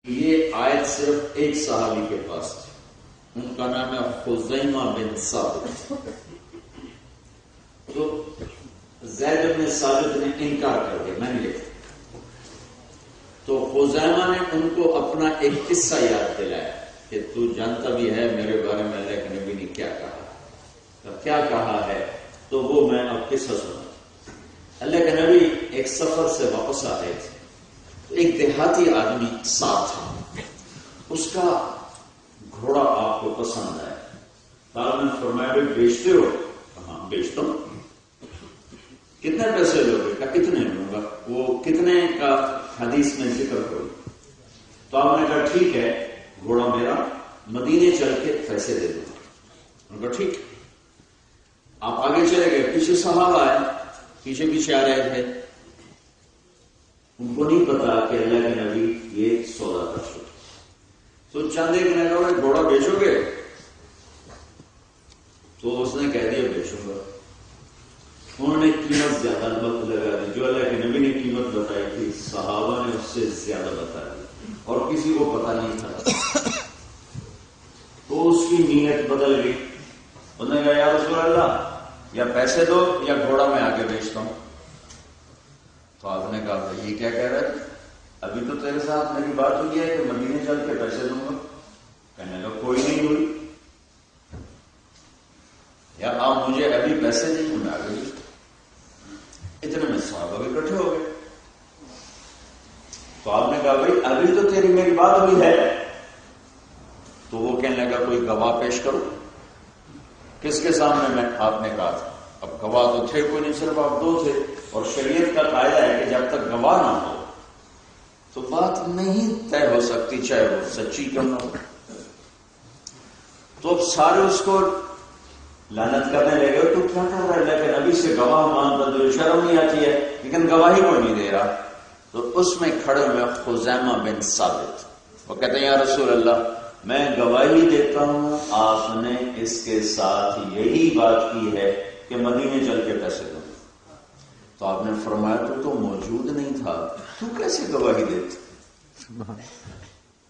یہ آیت صرف ایک صحابی کے پاس تھی، ان کا نام ہے خزیمہ بن ثابت۔ تو زید بن ثابت نے انکار کر دیا، میں نہیں لکھتا۔ تو خزیمہ نے ان کو اپنا ایک قصہ یاد دلایا کہ تو جانتا بھی ہے میرے بارے میں اللہ کے نبی نے کیا کہا ہے، تو وہ میں اب قصہ سنا۔ اللہ کے نبی ایک سفر سے واپس آ رہے تھے، ایک دیہاتی آدمی ساتھ تھا، اس کا گھوڑا آپ کو پسند آیا۔ آپ نے فرمایا بھی بیچتے ہو؟ ہاں بیچتا ہوں۔ کتنے پیسے لو گے؟ کہا کتنے لوں گا؟ وہ کتنے کا حدیث میں ذکر کرو۔ تو آپ نے کہا ٹھیک ہے، گھوڑا میرا، مدینے چل کے پیسے دے دوں گا۔ انہوں نے کہا ٹھیک۔ آپ آگے چلے گئے، پیچھے صحابہ آئے، پیچھے آ رہے تھے، ان کو نہیں پتا کہ اللہ کے نبی یہ سودا کر چکے۔ تو چند ایک نے کہا گھوڑا بیچو گے؟ تو اس نے کہہ دیا بیچوں گا۔ انہوں نے قیمت زیادہ لگا دی، جو اللہ کے نبی نے قیمت بتائی تھی صحابہ نے اس سے زیادہ بتا دی، اور کسی کو پتا نہیں تھا۔ تو اس کی نیت بدل گئی، انہوں نے کہا یا رسول اللہ یا پیسے دو یا گھوڑا میں آگے بیچتا ہوں۔ تو آپ نے کہا یہ کیا کہہ رہے؟ ابھی تو تیرے ساتھ میری بات ہوئی ہے کہ مدینے چل کے پیسے دوں گا۔ کہنے لگا کوئی نہیں ہوئی، یا آپ مجھے ابھی پیسے نہیں میں آگے بیچتا۔ اتنے میں صحابہ بھی اکٹھے ہو گئے۔ تو آپ نے کہا بھائی ابھی تو تیری میری بات ہوئی ہے۔ تو وہ کہنے لگا کوئی گواہ پیش کرو۔ کس کے سامنے؟ میں آپ نے کہا تھا۔ اب گواہ تو تھے کوئی نہیں، صرف آپ دو تھے، اور شریعت کا قاعدہ ہے کہ جب تک گواہ نہ ہو تو بات نہیں طے ہو سکتی، چاہے وہ سچی کیوں نہ ہو۔ تو اب سارے اس کو لعنت کرنے لگے، تو کیا کر رہا ہے؟ اللہ کے نبی سے گواہ مانگتا تو شرم نہیں آتی ہے، لیکن گواہی کوئی نہیں دے رہا۔ تو اس میں کھڑے ہوئے خزیمہ بن ثابت، وہ کہتے ہیں یا رسول اللہ میں گواہی دیتا ہوں آپ نے اس کے ساتھ یہی بات کی ہے کہ مدینے چل کے پیسے دوں۔ تو آپ نے فرمایا تو موجود نہیں تھا، تو کیسے گواہی دیتے؟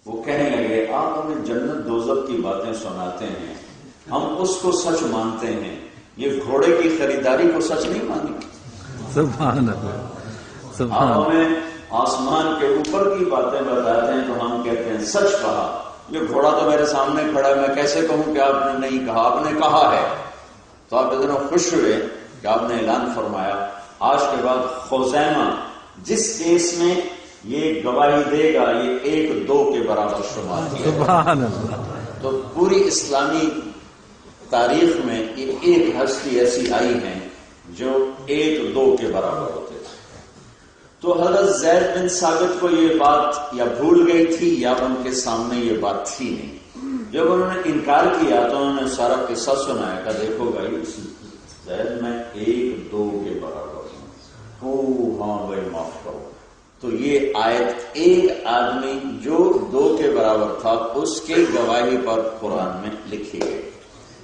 وہ کہنے لگے آپ ہمیں جنت دوزخ کی باتیں سناتے ہیں، ہم اس کو سچ مانتے ہیں، یہ گھوڑے کی خریداری کو سچ نہیں مانی۔ سبحان اللہ۔ آپ ہمیں آسمان کے اوپر کی باتیں بتاتے ہیں تو ہم کہتے ہیں سچ کہا۔ یہ گھوڑا تو میرے سامنے کھڑا ہے، میں کیسے کہوں کہ آپ نے نہیں کہا؟ آپ نے کہا ہے۔ تو آپ اتنا خوش ہوئے کہ آپ نے اعلان فرمایا آج کے بعد خزیمہ جس کیس میں یہ گواہی دے گا یہ 1-2 کے برابر شمار کیا۔ سبحان اللہ۔ تو پوری اسلامی تاریخ میں یہ ایک ہستی ایسی آئی ہیں جو 1-2 کے برابر ہوتے تھے۔ تو حضرت زید بن ثابت کو یہ بات یا بھول گئی تھی یا ان کے سامنے یہ بات تھی نہیں۔ جب انہوں نے انکار کیا تو انہوں نے سارا قصہ سنایا کہ دیکھو بھائی زید میں 1-2 کے برابر ہوں۔ ہاں بھائی معاف کرو۔ تو یہ آیت ایک آدمی جو 2 کے برابر تھا اس کے گواہی پر قرآن میں لکھی گئی۔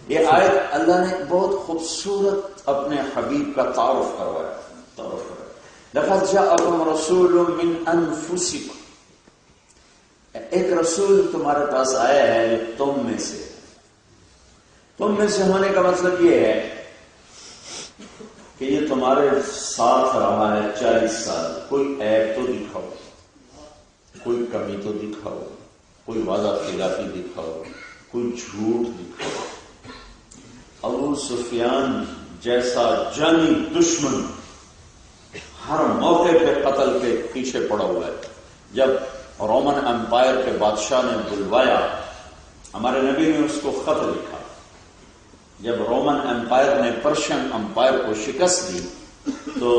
یہ آیت اللہ نے بہت خوبصورت اپنے حبیب کا تعارف کروایا۔ لقد جاءکم رسول من انفسکم، ایک رسول تمہارے پاس آیا ہے جو تم میں سے ہونے کا مطلب یہ ہے کہ یہ تمہارے ساتھ رہا ہے 40 سال، کوئی عیب تو دکھاؤ، کوئی کمی تو دکھاؤ، کوئی وعدہ خلافی دکھاؤ، کوئی جھوٹ دکھاؤ۔ ابو سفیان جیسا جانی دشمن ہر موقع پہ قتل کے پیچھے پڑا ہوا ہے۔ جب رومن امپائر کے بادشاہ نے بلوایا، ہمارے نبی نے اس کو خط لکھا۔ جب رومن امپائر نے پرشین امپائر کو شکست دی تو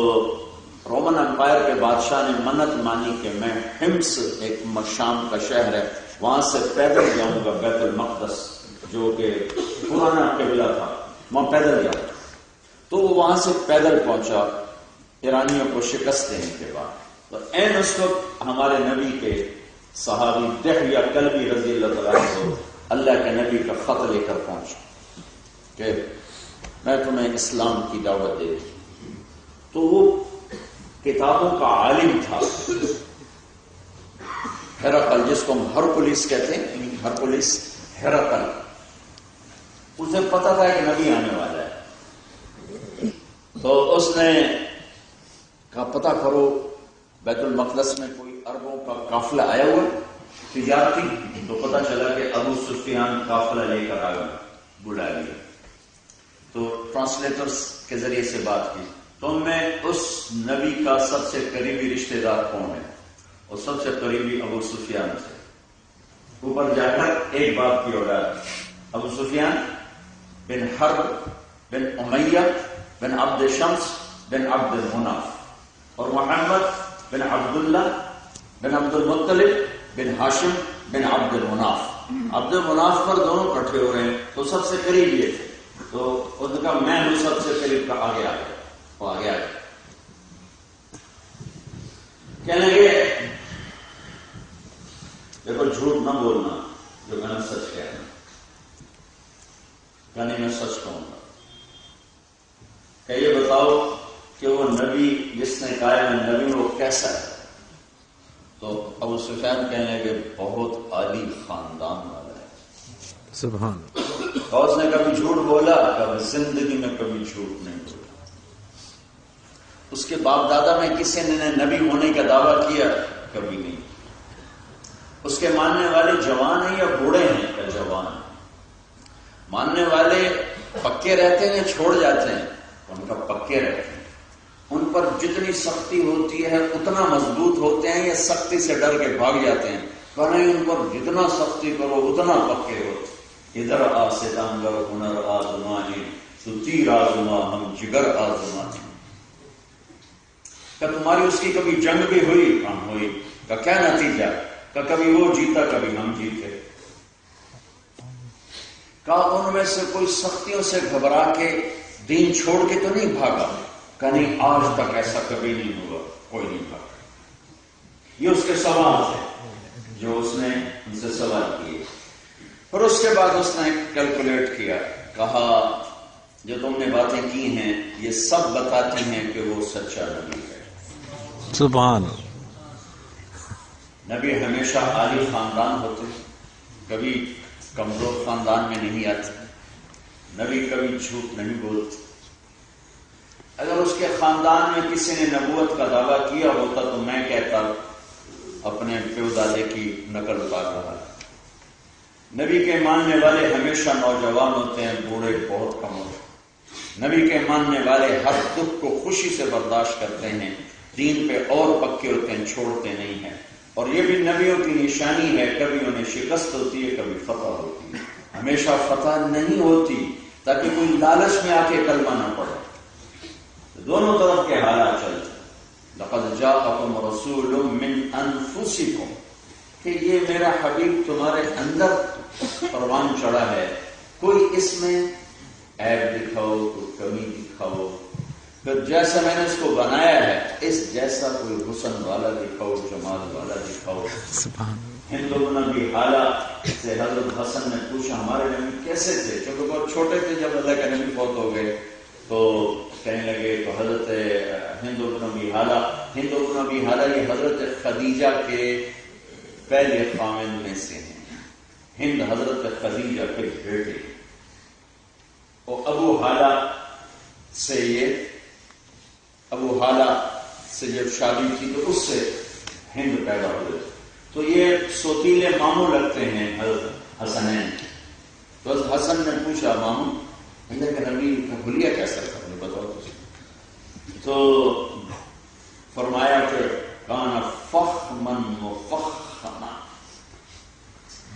رومن امپائر کے بادشاہ نے منت مانی کہ میں حمص، ایک شام کا شہر ہے، وہاں سے پیدل جاؤں گا بیت المقدس جو کہ پرانا قبلہ تھا، وہاں پیدل جاؤں۔ تو وہ وہاں سے پیدل پہنچا ایرانیوں کو شکست دینے کے بعد۔ تو این اس وقت ہمارے نبی کے صحابی دحیہ کلبی رضی اللہ تعالیٰ عنہ اللہ کے نبی کا خط لے کر پہنچا کہ میں تمہیں اسلام کی دعوت دے دی۔ تو وہ کتابوں کا عالم تھا، ہرقل، جس کو ہم ہرکولس کہتے ہیں، ہرکولس ہرقل، اسے پتا تھا کہ نبی آنے والا ہے، تو اس نے کہا پتہ کرو بیت المقدس میں کوئی عربوں کا قافلہ آیا ہوا تجارتی، تو پتہ چلا کہ ابو سفیان قافلہ لے کر آیا، بلا لیا، تو ٹرانسلیٹرز کے ذریعے سے بات کی، تم میں اس نبی کا سب سے قریبی رشتہ دار کون ہے؟ اور سب سے قریبی ابو سفیان سے، اوپر جا کر ایک باپ کی اولاد ابو سفیان بن حرب بن امیہ بن عبد شمس بن عبد المناف، اور محمد بن عبداللہ بن عبد المطلب بن ہاشم بن عبد المناف، عبد المناف پر دونوں کٹھے ہو رہے ہیں، تو سب سے قریب یہ تھے، تو ان کا میں ہوں سب سے قریب کا، آگے آ گیا، وہ آگے آ گیا، کہنے لگے دیکھو جھوٹ نہ بولنا، جو میں نے سچ کہنا، یعنی میں سچ کہوں گا، کہ یہ بتاؤ کہ وہ نبی جس نے کہا ہے میں نبی وہ کیسا ہے؟ تو ابو سفیان کہنے لگے بہت عالی خاندان والا ہے، سبحان، اور اس نے کبھی جھوٹ بولا؟ کبھی زندگی میں کبھی جھوٹ نہیں بولا۔ اس کے باپ دادا میں کسی نے نبی ہونے کا دعویٰ کیا؟ کبھی نہیں۔ اس کے ماننے والے جوان ہیں یا بوڑھے ہیں؟ یا جوان ہیں۔ ماننے والے پکے رہتے ہیں چھوڑ جاتے ہیں؟ ان کا پکے رہتے ہیں۔ ان پر جتنی سختی ہوتی ہے اتنا مضبوط ہوتے ہیں یا سختی سے ڈر کے بھاگ جاتے ہیں؟ کہ نہیں، ان پر جتنا سختی کرو اتنا پکے ہوتے۔ ادھر آ ستمگر ہنر آزمائیں، تو تیر آزما ہم جگر آزمائیں۔ کہ تمہاری اس کی کبھی جنگ بھی ہوئی؟ ہم ہوئی۔ کا کیا نتیجہ؟ کہ کبھی وہ جیتا کبھی ہم جیتے۔ کہا ان میں سے کوئی سختیوں سے گھبرا کے دین چھوڑ کے تو نہیں بھاگا؟ کہ نہیں، آج تک ایسا کبھی نہیں ہوا، کوئی نہیں بھاگا۔ یہ اس کے سوال تھے جو اس نے ان سے سوال کیے۔ اور اس کے بعد اس نے کیلکولیٹ کیا، کہا جو تم نے باتیں کی ہیں یہ سب بتاتی ہیں کہ وہ سچا نبی ہے۔ سبحان، نبی ہمیشہ عالی خاندان ہوتے، کبھی کمزور خاندان میں نہیں آتے، نبی کبھی جھوٹ نہیں بولتے۔ اگر اس کے خاندان میں کسی نے نبوت کا دعویٰ کیا ہوتا تو میں کہتا اپنے پیو دادے کی نقل اتار رہا ہے۔ نبی کے ماننے والے ہمیشہ نوجوان ہوتے ہیں، بوڑھے بہت کم ہوتے ہیں۔ نبی کے ماننے والے ہر دکھ کو خوشی سے برداشت کرتے ہیں، دین پہ اور پکے ہوتے ہیں، چھوڑتے نہیں ہیں۔ اور یہ بھی نبیوں کی نشانی ہے، کبھی انہیں شکست ہوتی ہے کبھی فتح ہوتی ہے، ہمیشہ فتح نہیں ہوتی، تاکہ کوئی لالچ میں آ کے کلمہ نہ پڑے۔ دونوں طرف کے حالات چلتے۔ لقد جاءکم رسول من انفسکم، کہ یہ میرا حبیب تمہارے اندر پروان چڑھا ہے، کوئی اس میں عیب دکھاؤ، کوئی کمی دکھاؤ، پھر جیسا میں نے اس کو بنایا ہے اس جیسا کوئی حسن والا دکھاؤ، جمال والا دکھاؤ۔ ہند بن ابی حالہ سے حضرت حسن نے پوچھا ہمارے نبی کیسے تھے؟ کیونکہ بہت چھوٹے تھے جب اللہ کے نبی فوت ہو گئے، تو کہنے لگے تو حضرت ہند بن ابی حالہ یہ حضرت خدیجہ کے پہلے خامن میں سے ہیں۔ ہند حضرت خدیجہ کے بیٹے، اور ابو حالہ سے جب شادی تھی تو اس سے ہند پیدا ہوئے، تو یہ سوتیلے ماموں لگتے ہیں حضرت حسنین۔ تو حضرت حسن نے پوچھا ماموں اللہ کے نبی کا حلیہ کیسا تھا، بتاؤ تو فرمایا کہ کان فخما مفخما،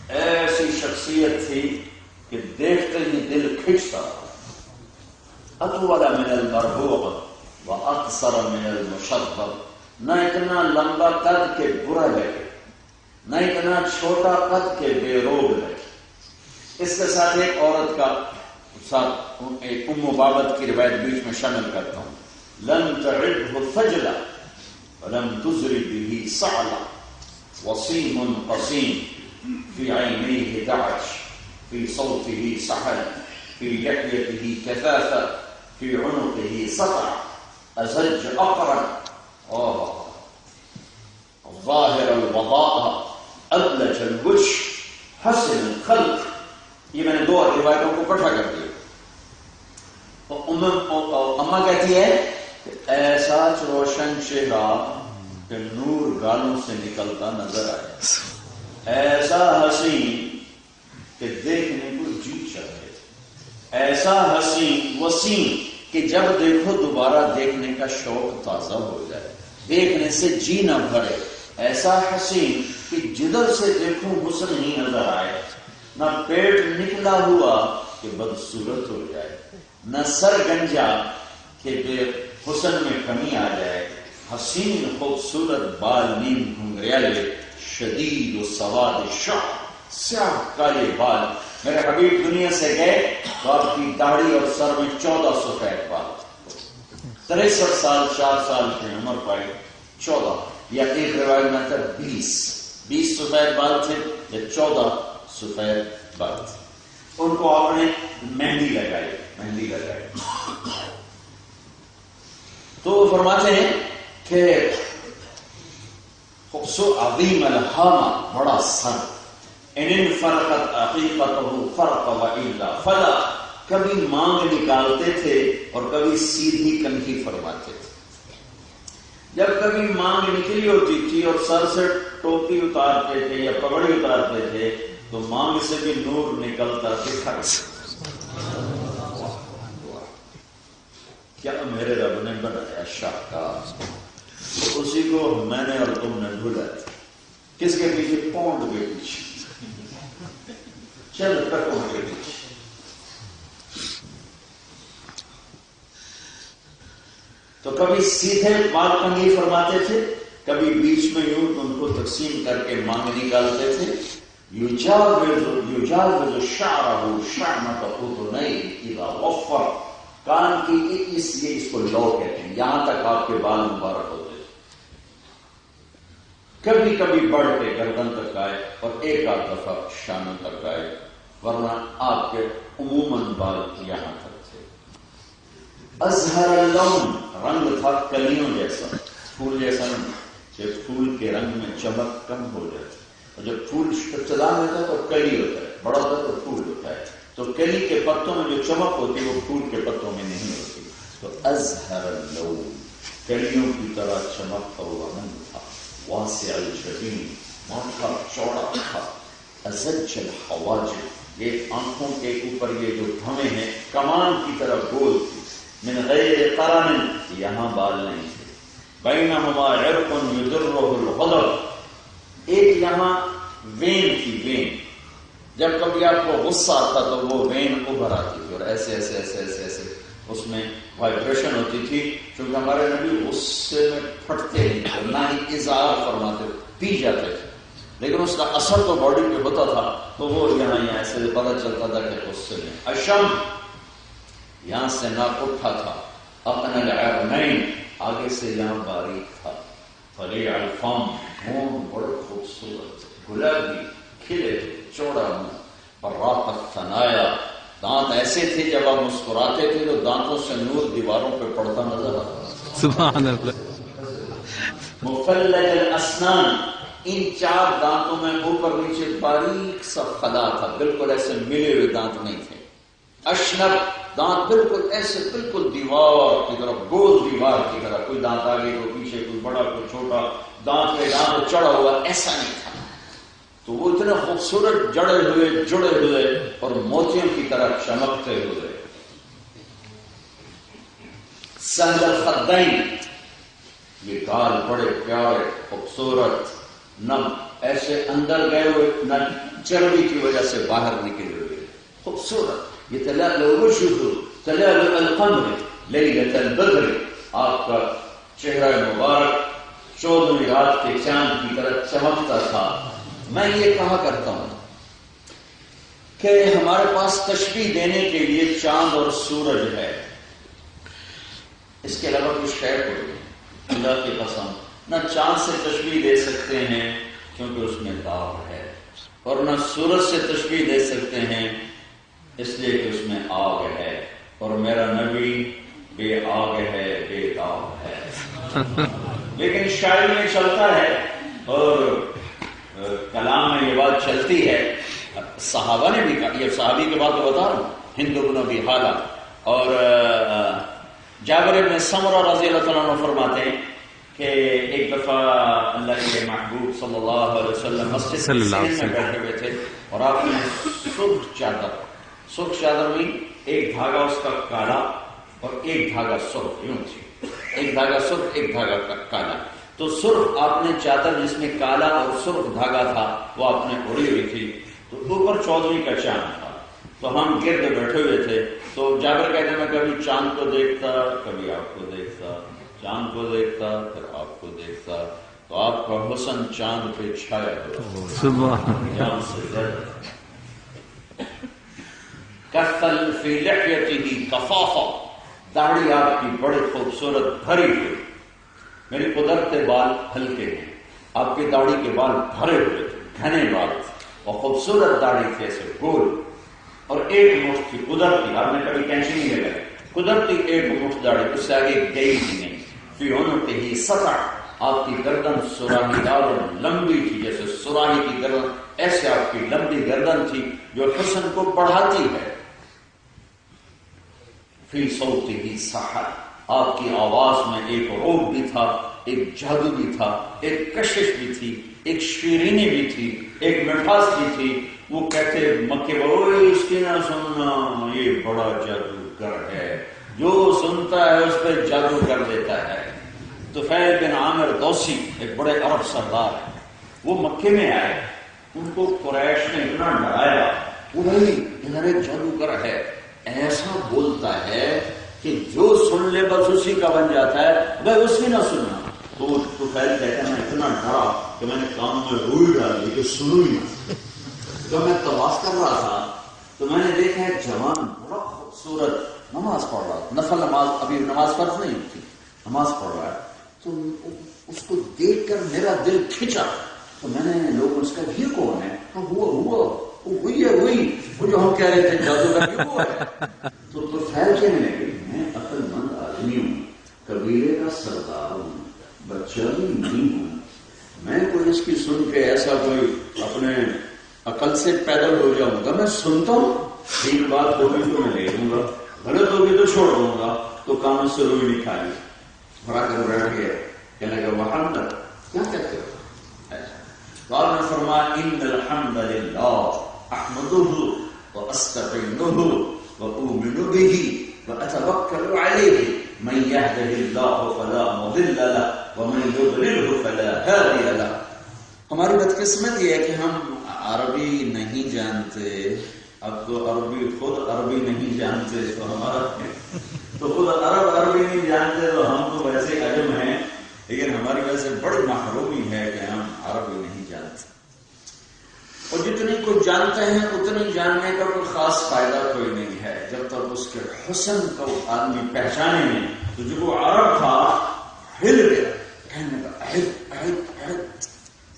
ایسی شخصیت تھی کہ دیکھتے ہی دل کھنچتا تھا۔ اطول من المربوع واقصر من المشذب، نہ اتنا لمبا قد کے برا لگے، نہ اتنا چھوٹا قد کے بے روب لگے۔ اس کے ساتھ ایک عورت کا ساتھ ایک ام بابت کی روایت بیچ میں شامل کرتا ہوں۔ لم تعبه فجلا ولم تزر به صعلا، وصيم قصيم في عينيه دعج، في صوته سحل، في لحيته كثافة، في عنقه سطع، أزج أقرن، ظاهر الوضاء ادلج الوجه حسن الخلق. یہ میں نے 2 روایتوں کو اکٹھا کر دیا. اماں کہتی ہے کہ ایسا روشن چہرہ کہ نور گالوں سے نکلتا نظر آئے، ایسا حسین کہ دیکھنے کو جی چاہے، ایسا حسین وسیم کہ جب دیکھو دوبارہ دیکھنے کا شوق تازہ ہو جائے، دیکھنے سے جی نہ بھرے، ایسا حسین کہ جدھر سے دیکھو حسن ہی نظر آئے، نہ پیٹ نکلا ہوا کہ بدصورت ہو جائے، نہ سر گنجا کہ حسن میں کمی آ جائے، حسین خوبصورت بال نیم گھنگریالے، شدید و سواد شعر، سیاہ کالے بال. میرے حبیب دنیا سے گئے تو آپ کی داڑھی اور سر میں 14 سفید بال، 63 سال 4 سال کی عمر پائے 14 یا ایک روایت میں تھا 20 سفید بال تھے یا 14 سفید بال تھے. ان کو آپ نے مہندی لگائی. تو فرماتے ہیں کہ خوبصورت عظیم الحامہ، بڑا سر، ان فرقت عقیقتہ فرق وإلا فلا، کبھی مانگ نکالتے تھے اور کبھی سیدھی کنگھی فرماتے تھے. جب کبھی مانگ نکلی ہوتی تھی اور سر سے ٹوپی اتارتے تھے یا پگڑی اتارتے تھے تو مانگ سے بھی نور نکلتا تھا. کیا میرے رب نے بنایا شاہکار، اسی کو میں نے اور تم نے ڈھونڈا. کس کے پیچھے؟ پونڈ کے پیچھے، چل ٹکوں کے پیچھے. تو کبھی سیدھے بال کنگھی فرماتے تھے، کبھی بیچ میں یوں ان کو تقسیم کر کے مانگ نکالتے تھے. یجاوز شعرہ شعمۃ اذنیہ اذا وفر، کان کی اس کو لو کہتے ہیں، یہاں تک آپ کے بال مبارک ہوتے تھے. کبھی کبھی بڑھ کے گردن تک آئے اور ایک آدھ دفعہ شانوں تک آئے، ورنہ آپ کے عموماً بال یہاں تک تھے. ازہر اللون، رنگ تھا کلیوں جیسا، پھول جیسا نہیں، کہ پھول کے رنگ میں چمک کم ہو جاتی، اور جب پھول ابتدا میں ہوتا ہے تو کلی ہوتا ہے، بڑا ہوتا ہے تو پھول ہوتا ہے. تو کلی کے پتوں میں جو چمک ہوتی ہے وہ پھول کے پتوں میں نہیں ہوتی. تو ازہر اللون، کلیوں کی طرح چمکتا ہوا رنگ تھا. واسع الجبین، ماتھا چوڑا تھا. ازج الحواجب، یہ آنکھوں کے اوپر یہ جو بھویں ہیں کمان کی طرح گول تھی. من غیر قرن، یہاں بال نہیں تھے. بینہما عرق یدرہ الغضب، ایک یہاں وین تھی. وین جب کبھی آپ کو غصہ آتا تو وہ وین ابھر آتی تھی اور ایسے ایسے ایسے ایسے ایسے اس میں وائبریشن ہوتی تھی. چونکہ ہمارے نبی غصے میں پھٹتے نہیں تھے، نہ ہی اظہار فرماتے، پی جاتے تھے، لیکن اس کا اثر تو باڈی پہ ہوتا تھا. تو وہ یہاں ایسے پتہ چلتا تھا کہ غصے میں. اشم، یہاں سے ناک اٹھا تھا. اپنا العرنین، آگے سے یہاں باریک تھا. فلیع الفم، منہ بڑا خوبصورت گلابی کھلے تھے، چوڑا منہ. اور راقت ثنایا، دانت ایسے تھے جب آپ مسکراتے تھے تو دانتوں سے نور دیواروں پہ پڑتا نظر آتا. سبحان اللہ. مفلج الاسنان، ان 4 دانتوں میں اوپر نیچے باریک سا خلا تھا، بالکل ایسے ملے ہوئے دانت نہیں تھے. اشنب، دانت بالکل ایسے، بالکل دیوار کی طرف، گول دیوار کی طرح، کوئی دانت آگے کوئی پیچھے، کوئی بڑا کوئی چھوٹا، دانت پہ دانت چڑھا ہوا، ایسا نہیں تھا. تو وہ اتنے خوبصورت جڑے ہوئے اور موتیوں کی طرح چمکتے ہوئے. سنگ الخدین، یہ گال بڑے پیارے خوبصورت، نہ ایسے اندر گئے ہوئے نہ چربی کی وجہ سے باہر نکلے ہوئے، خوبصورت. یہ تلالو وجهه تلالو القمر لیلۃ البدر، آپ کا چہرہ مبارک 14ویں رات کے چاند کی طرح چمکتا تھا. میں یہ کہا کرتا ہوں کہ ہمارے پاس تشبیہ دینے کے لیے چاند اور سورج ہے، اس کے علاوہ کچھ خیر کوئی نہیں. اللہ کی قسم، نہ چاند سے تشبیہ دے سکتے ہیں کیونکہ اس میں داغ ہے، اور نہ سورج سے تشبیہ دے سکتے ہیں اس لیے کہ اس میں آگ ہے، اور میرا نبی بے آگ ہے، بے داغ ہے. لیکن شاعری میں چلتا ہے اور کلام میں یہ بات چلتی ہے، صحابہ نے بھی کہا، یہ صحابی کے بات تو بتا رہا ہوں، ہند بن ابی حالہ اور جابر بن سمرہ رضی اللہ تعالیٰ عنہ فرماتے ہیں کہ ایک دفعہ اللہ کے محبوب صلی اللہ علیہ وسلم مسجد میں بیٹھے ہوئے تھے اور آپ نے سرخ چادر میں ایک دھاگا اس کا کالا اور ایک دھاگا سرخ، یوں تھی، ایک دھاگا سرخ ایک دھاگا کالا، تو سرخ آپ نے چادر جس میں کالا اور سرخ دھاگا تھا وہ آپ نے اڑی ہوئی تھی، تو اوپر 14ویں کا چاند تھا، تو ہم گرد بیٹھے ہوئے تھے، تو جابر کہتے ہیں میں کبھی چاند کو دیکھتا، کبھی آپ کو دیکھتا، چاند کو دیکھتا پھر آپ کو دیکھتا، تو آپ کا حسن چاند پہ چھایا ہوا جان سے زیادہ۔ کثل فی لحیتہ کفافہ، داڑھی آپ کی بڑی خوبصورت بھری ہوئی، میری قدرت بال ہلکے ہیں، آپ کی داڑھی کے بال بھرے ہوئے تھے، گھنے بال اور خوبصورت داڑھی تھے ایسے گول، اور ایک مٹھ تھی قدرتی، آپ نے کبھی کینچی نہیں لگائی، قدرتی ایک مٹھ داڑھی، اس سے آگے گئی ہی نہیں، فی عنقہ سطع، آپ کی گردن سراہی دار اور لمبی تھی، جیسے سراہی کی گردن ایسے آپ کی لمبی گردن تھی جو حسن کو بڑھاتی ہے، فی صوتہ سحر، آپ کی آواز میں ایک روب بھی تھا، ایک جادو بھی تھا، ایک کشش بھی تھی، ایک شیرینی بھی تھی، ایک مٹھاس بھی تھی۔ وہ کہتے مکے اوئے اس کی نہ سننا، یہ بڑا جادوگر ہے، جو سنتا ہے اس پہ جادو کر دیتا ہے۔ طفیل بن عامر دوسی ایک بڑے عرب سردار ہیں، وہ مکے میں آئے، ان کو قریش نے اتنا ڈرایا، وہ بھائی ادھر ایک جادوگر ہے، ایسا بولتا ہے کہ جو سن لے بس اسی کا بن جاتا ہے، بھائی اس کی نہ سننا۔ تو طفیل کہتے ہیں میں اتنا ڈرا کہ میں نے کام میں روئی ڈال دی کہ سنو ہی نہ۔ جب میں طواف کر رہا تھا تو میں نے دیکھا ایک جوان بڑا خوبصورت نماز پڑھ رہا، نفل نماز، ابھی نماز فرض نہیں تھی، نماز پڑھ رہا ہے، تو اس کو دیکھ کر میرا دل کھنچا، تو میں نے لوگوں سے کہا یہ کون ہے؟ وہی ہے وہ جو ہم کہہ رہے تھے جادوگر وہ ہے۔ تو فیل کہنے لگے میں عقل مند آدمی ہوں، قبیلے کا سردار ہوں، بچہ بھی نہیں ہوں، میں کوئی اس کی سن کے ایسا کوئی اپنے عقل سے پیدل ہو جاؤں گا؟ میں سنتا ہوں، ٹھیک بات ہوگی تو میں لے لوں گا، غلط ہوگی تو چھوڑ دوں گا۔ تو کانوں سے روئی نہیں کھائی، بڑا کر بیٹھ گیا، کہنے لگا محمد کیا کہتے ہو؟ تو آپ نے فرمایا ان الحمد للہ احمدہ واستعینہ واؤمن بہ واتوکل علیہ من یہدہ اللہ فلا مضل لہ ومن یضللہ فلا ہادی لہ۔ ہماری بدقسمت یہ ہے کہ ہم عربی نہیں جانتے، اب تو عربی خود عربی نہیں جانتے، تو ہمارا تو خود عربی نہیں جانتے، تو ہم تو ویسے عجم ہیں، لیکن ہماری وجہ سے بڑی محرومی ہے کہ ہم عربی نہیں جانتے، اور جتنی کچھ جانتے ہیں اتنی جاننے کا کوئی خاص فائدہ کوئی نہیں ہے جب تک اس کے حسن کو آدمی پہچانے میں۔ تو جو وہ عرب تھا ہل گیا، کہنے کا عہد عہد عہد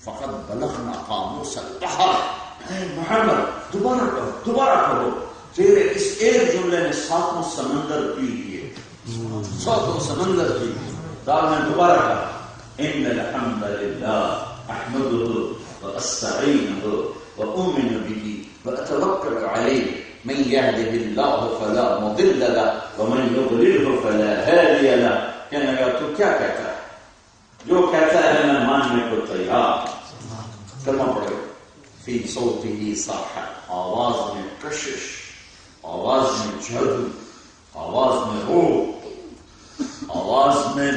فقط بلغنا قاموس البحر، اے محمد دوبارہ کہو، تیرے اس ایک جملے نے 7 سمندر پی لیے، 100 سمندر پی لیے۔ تو آپ نے دوبارہ کہا ان الحمد للہ احمدہ واستعینہ واؤمن بہ واتوکل علیہ من یہدہ اللہ فلا مضل لہ ومن یضللہ فلا ہادی لہ۔ کہنے لگا تو کیا کہتا ہے؟ جو کہتا ہے میں ماننے کو تیار۔ کلمہ پڑھو، فی صوتہ ساحر، آواز میں کشش، آواز میں جادو، آواز میں روح، آواز میں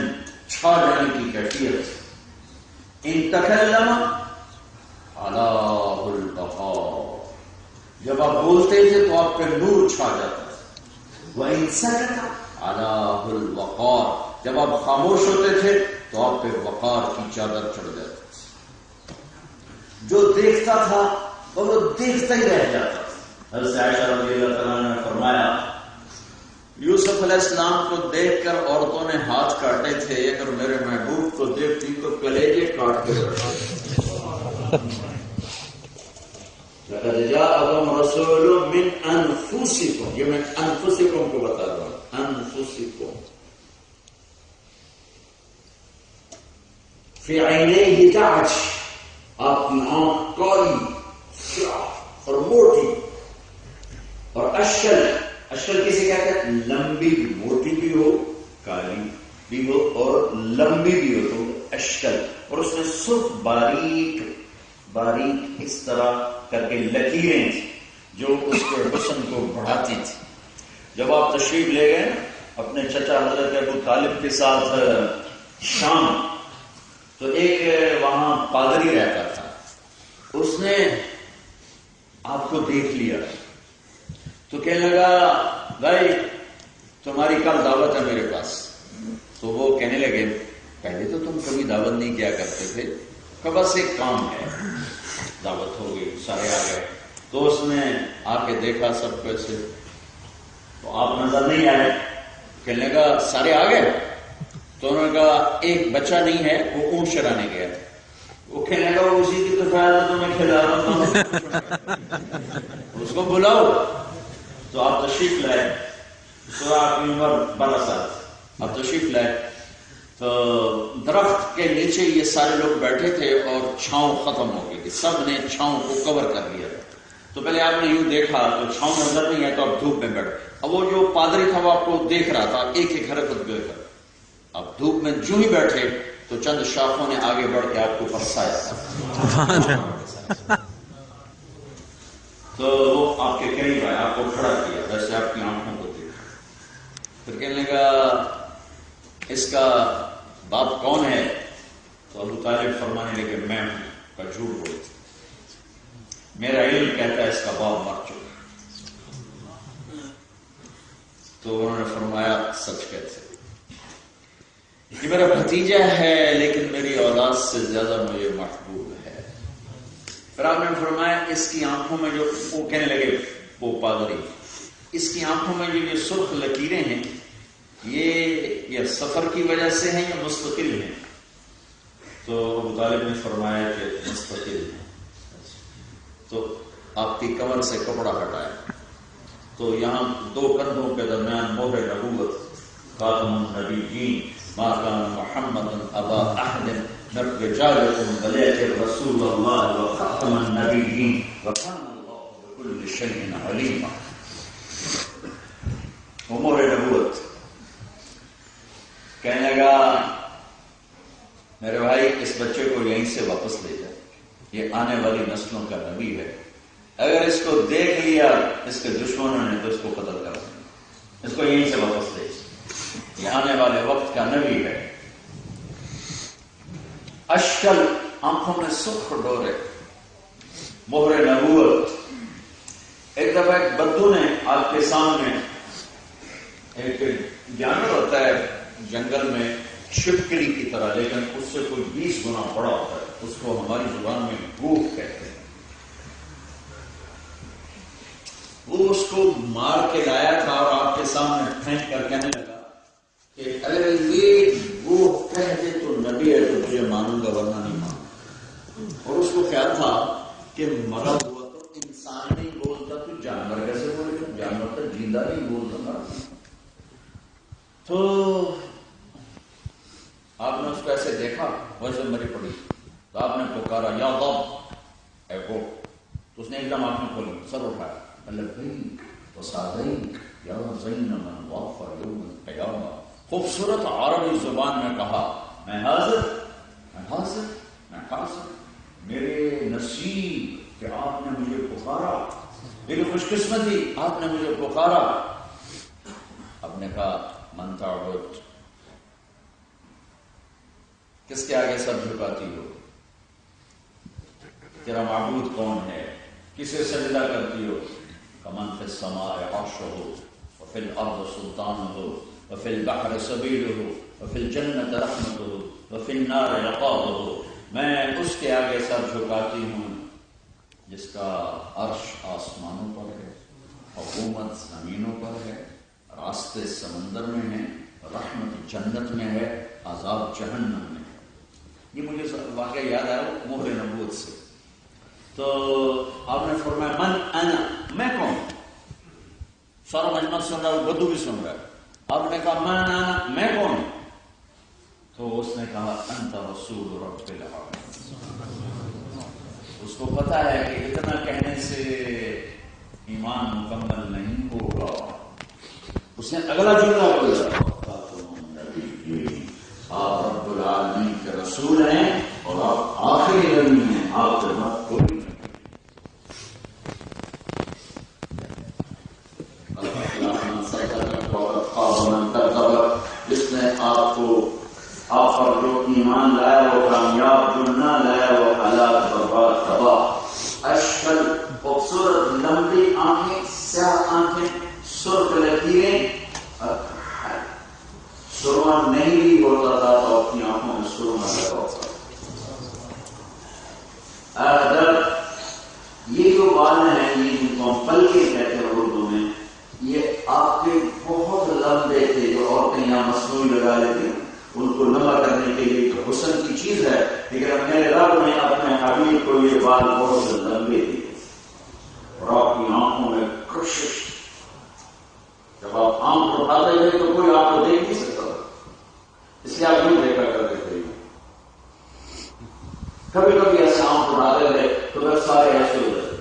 چھا جانے کی کیفیت۔ ان تکلم علاہ البقاء، جب آپ بولتے تھے تو آپ پہ نور چھا جاتا تھا۔ وَإِن سَكَتَ عَلَاهُ الْوَقَارُ، جب آپ خاموش ہوتے تھے تو آپ پہ وقار کی چادر چڑھ جاتی تھی، جو دیکھتا تھا وہ دیکھتا ہی رہ جاتا تھا۔ حضرت عائشہ رضی اللہ تعالیٰ نے فرمایا یوسف علیہ السلام کو دیکھ کر عورتوں نے ہاتھ کاٹے تھے، اگر میرے محبوب کو دیکھتی تو کلیجے کاٹ کے رکھتے۔ لقد جاءکم رسول من انفسکم، یہ میں انفسکم کو بتا رہا ہوں، انفسکم فی عینیہ تعج، آپ کی آنکھ کالی سیاہ اور موٹی، اور اشل، اشل کسے کہتے ہیں؟ لمبی، موٹی بھی ہو، کالی بھی ہو اور لمبی بھی ہو تو اشل، اور اس میں سرخ باریک باریک اس طرح کر کے لکیریں تھیں جو اس کے حسن کو بڑھاتی تھی۔ جب آپ تشریف لے گئے اپنے چچا حضرت ابو طالب کے ساتھ شام، تو ایک وہاں پادری رہتا تھا، اس نے آپ کو دیکھ لیا تو کہنے لگا بھائی تمہاری کل دعوت ہے میرے پاس۔ تو وہ کہنے لگے پہلے تو تم کبھی دعوت نہیں کیا کرتے تھے، کہ بس ایک کام ہے، دعوت ہو گئی، سارے آ گئے۔ تو اس نے آ کے دیکھا سب کو ایسے، تو آپ نظر نہیں آئے، کہنے لگا سارے آ گئے؟ تو انہوں نے کہا ایک بچہ نہیں ہے، وہ اونٹ چرانے گیا۔ وہ کہنے لگا اسی کی تو شاید تو میں کھلا رہا ہوں، اس کو بلاؤ۔ تو آپ تشریف لائے، تو آپ کی عمر 12 سال، آپ تشریف لائے تو درخت کے نیچے یہ سارے لوگ بیٹھے تھے اور چھاؤں ختم ہو گئی تھی، سب نے چھاؤں کو کور کر لیا۔ تو پہلے آپ نے یوں دیکھا تو چھاؤں نظر نہیں ہے، تو آپ دھوپ میں بیٹھے۔ اب وہ جو پادری تھا وہ آپ کو دیکھ رہا تھا، ایک ایک حرکت دے کر اب دھوپ میں جو ہی بیٹھے تو چند شاخوں نے آگے بڑھ کے آپ کو برسایا، تو وہ آپ کے قریب آئے، آپ کو کھڑا کیا، ویسے آپ کی آنکھوں کو دیکھا، پھر کہنے لگا اس کا باپ کون ہے؟ تو ابو طالب فرمانے لگے میں ہوں، کا جھوٹ بولتے، میرا علم کہتا ہے اس کا باپ مر چکا۔ تو انہوں نے فرمایا سچ کہتے، یہ میرا بھتیجا ہے لیکن میری اولاد سے زیادہ مجھے محبوب ہے۔ پھر آپ نے فرمایا اس کی آنکھوں میں جو، وہ کہنے لگے وہ پادری، اس کی آنکھوں میں جو یہ سرخ لکیریں ہیں یہ سفر کی وجہ سے ہیں یا مستقل ہیں؟ تو ابو طالب نے فرمایا کہ مستقل ہیں۔ تو آپ کی کمر سے کپڑا ہٹایا تو یہاں دو کندھوں کے درمیان مہر نبوت، خاتم النبیین ما کان محمد ابا احد من رجالکم ولکن رسول اللہ وخاتم النبیین وکان اللہ بکل شیء علیما۔ وہ مہر نبوت۔ کہنے لگا میرے بھائی اس بچے کو یہیں سے واپس لے جائے، یہ آنے والی نسلوں کا نبی ہے، اگر اس کو دیکھ لیا اس کے دشمنوں نے تو اس کو قتل کر دیا، اس کو یہیں سے واپس لے جائے، یہ آنے والے وقت کا نبی ہے۔ اشکل، آنکھوں میں سرخ ڈورے، مہر نبوت۔ ایک دفعہ ایک بدو نے آپ کے سامنے، ایک جانور ہوتا ہے جنگل میں چھپکلی کی طرح لیکن اس سے کوئی 20 گنا بڑا ہوتا ہے، اس کو ہماری زبان میں گوہ کہتے ہیں، وہ اس کو مار کے لایا تھا اور آپ کے سامنے پھینک کر کہنے لگا کہ اگر یہ گوہ کہہ دے تو نبی ہے تو تجھے مانوں گا ورنہ نہیں مانوں۔ اور اس کو خیال تھا کہ مرا ہوا تو انسان نہیں بولتا تو جانور کیسے بولے گا، جانور تو زندہ نہیں بولتا۔ تو آپ نے اس کو ایسے دیکھا ویسے مری پڑی، تو آپ نے پکارا یا غب، اے گوٹ، تو اس نے ایک دم آنکھیں کھولی، سر اٹھایا، لبیک وسعدیک یا زین من واف یوم القیامہ۔ خوبصورت عربی زبان میں کہا میں حاضر، میں حاضر، میں حاضر، میرے نصیب کہ آپ نے مجھے پکارا، میری خوش قسمتی آپ نے مجھے پکارا۔ آپ نے کہا من تعبد، کس کے آگے سر جھکاتی ہو، تیرا معبود کون ہے، کسے سجدہ کرتی ہو؟ کمن فی السماء عرشہ وفی الارض سلطانہ وفی البحر سبیلہ وفی الجنۃ رحمتہ وفی النار عقابہ۔ میں اس کے آگے سر جھکاتی ہوں جس کا عرش آسمانوں پر ہے، حکومت زمینوں پر ہے، راستے سمندر میں ہیں، رحمت جنت میں ہے، عذاب جہنم میں ہے۔ یہ مجھے واقعہ یاد آیا مہر نبوت سے۔ تو آپ نے فرمایا من انا، میں کون؟ سارا مجمع سن رہا ہے، بدو بھی سن رہا ہے۔ آپ نے کہا من انا، میں کون؟ تو اس نے کہا انت رسول رب العالمین، اس کو پتا ہے کہ اتنا کہنے سے ایمان مکمل نہیں ہوگا. اس نے اگلا جملہ بولا آپ رب العالمین کے رسول ہیں اور آپ آخری نبی ہیں، آپ سے مت کوئی نہیں. جس نے آپ کو آپ پر جو ایمان لایا وہ کامیاب، جو نہ لایا وہ حالات برباد تباہ. اشکل خوبصورت لمبی آنکھیں، سیاہ آنکھیں، سرخ لکیریں. سرما نہیں بھی ہوتا تھا تو اپنی آنکھوں میں سرما لگا ہوتا تھا. اگر یہ جو بال ہیں یہ جن کو ہم پلکے کہتے ہیں اردو میں، یہ آپ کے بہت لمبے تھے جو عورتیں یہاں مصنوعی لگا لیتی ہیں ان کو لمبا کرنے کے لیے ایک حسن کی چیز ہے. لیکن میرے رب نے اپنے حبیب کو یہ بال بہت لمبے دیے اور آپ کی آنکھوں میں کشش. جب آپ آنکھ اٹھاتے تھے تو کوئی آپ کو دیکھ نہیں سکتا، اس لیے آپ نہیں دیکھا کرتے تھے. کبھی کبھی ایسے آنکھ اٹھاتے تھے تو پھر سارے ایسے ہو جاتے.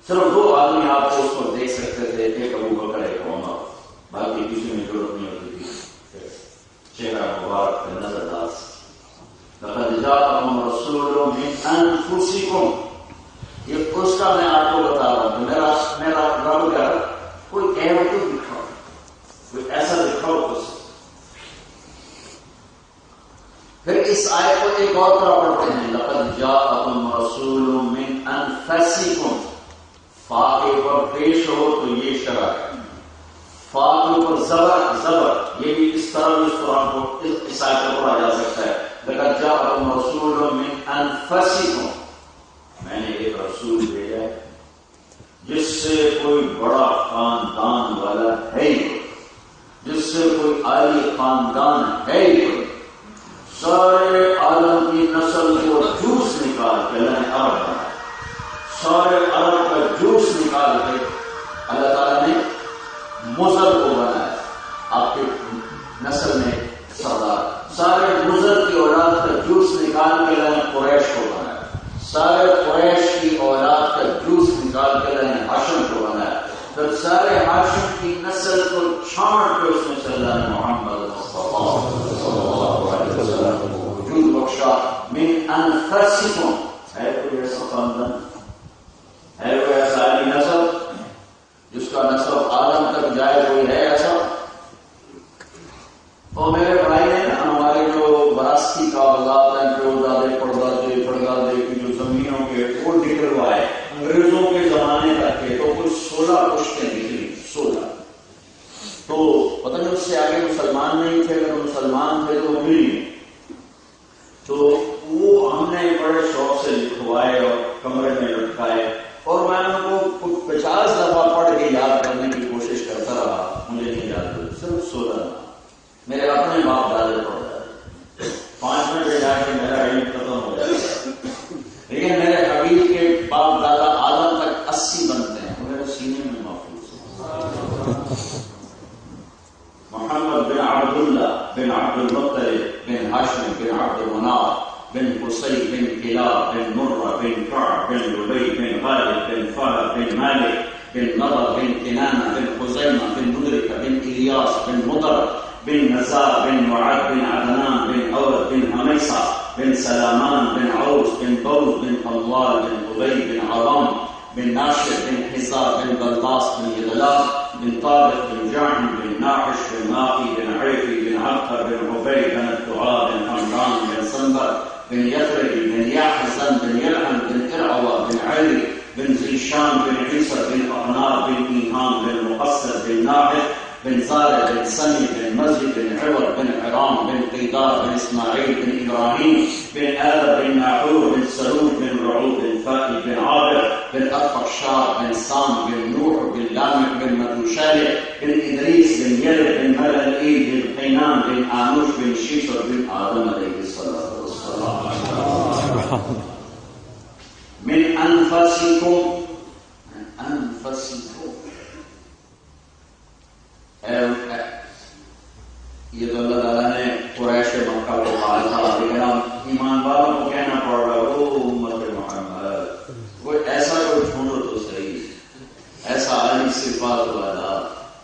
صرف دو آدمی آپ کو اس کو دیکھ سکتے تھے، ایک ابو بکر ایک عمر، باقی کسی میں ضرورت نہیں ہوتی تھی. چہرہ مبارک کا نظر انداز. لقد جاءکم رسول من انفسکم، یہ اس کا میں آپ کو بتا رہا ہوں. میرا رب کا کوئی عیب تو دکھاؤ، کوئی ایسا دکھاؤ اس. پھر اس آیت کو ایک اور طرح پڑھتے ہیں لقد جاءکم رسول من انفسکم. فا کے اوپر پیش ہو تو یہ شرح، فا کے اوپر زبر یہ بھی اس طرح اس قرآن کو اس آیت کو پڑھا جا سکتا ہے. لقد جاءکم رسول من انفسکم، میں نے ایک رسول بھیجا ہے جس سے کوئی بڑا خاندان والا ہے ہی، جس سے کوئی عالی خاندان ہے ہی. سارے عالم کی نسل کو جوس نکال کے اللہ نے عرب بنایا. سارے عرب کا جوس نکال کے اللہ تعالیٰ نے مضر کو بنایا آپ کے نسل میں سردار. سارے مضر کی اولاد کا جوس نکال کے اللہ نے قریش کو بنایا. سارے قریش کی اولاد کا جوس نکال کے اللہ نے ہاشم کو بنایا. پھر سارے ہاشم کی نسل کو چھانٹ کے اس میں سے اللہ نے محمد مصطفیٰ صلی اللہ علیہ وسلم کو وجود بخشا. من انفسکم، ہے کوئی ایسا خاندان، ہے کوئی ایسا علی نسل جس کا نسب عالم تک جائے؟ کوئی ہے ایسا؟ تو میرے بھائی نے ہمارے جو وراثتی کاغذات ہیں جو دادے پڑدادے کی جو زمینوں کے وہ نکلوائے انگریزوں کے زمانے تک کے، تو کچھ 16 پشتیں نکلی. 16 تو پتہ نہیں اس سے آگے مسلمان نہیں تھے، اگر مسلمان تھے تو ملی. تو وہ ہم نے بڑے شوق سے لکھوائے اور کمرے میں لٹکائے اور میں ان کو 50 دفعہ پڑھ کے یاد کرنے کی کوشش کرتا رہا. مجھے نہیں یاد ہوئی، صرف 16 میرے اپنے باپ دادے پڑھ جاتے. 5 منٹ لے جا کے میرا علم ختم ہو جاتا ہے. لیکن میرے حبیب کے باپ دادا آدم تک 80 بنتے ہیں، وہ میرے سینے میں محفوظ ہے. محمد بن عبداللہ بن عبد المطلب بن ہاشم بن عبد مناف بن قصي بن كلاب بن مرة بن كعب بن لبي بن غالب بن فهد بن مالك بن نضر بن كنانة بن خزيمة بن مدركة بن إلياس بن مضر بن نزار بن معد بن عدنان بن أود بن هميصة بن سلامان بن عوس بن بوز بن طلال بن أبي بن عظام بن ناشر بن حزار بن بلطاس بن يدلاس بن طارق بن جعن بن ناحش بن ماقي بن عيفي بن عبقر بن عبيد بن الدعاء بن حمدان بن سنبر بن يثرب بن يحزن بن يلعن بن إرعوى بن علي بن زيشان بن عيسى بن أعنار بن إيهام بن مقصر بن ناحف بن زارع بن سمي بن مزي بن عوض بن عرام بن قيدار بن إسماعيل بن إبراهيم بن آدم بن ناحور بن سرود بن رعود بن فائي بن عابر بن أرفخشاد بن سام بن نوح بن لامع بن متوشالع بن إدريس بن يلد بن ملالئيل بن قينان بن آنوش بن شيشر بن آدم عليه الصلاة والسلام. من أنفسكم، من أنفسكم. یہ تو اللہ تعالیٰ نے قریش مکہ کو کہا تھا، لیکن ہم ایمان والوں کو کہنا پڑ رہا ہے وہ امت محمد صفات والا،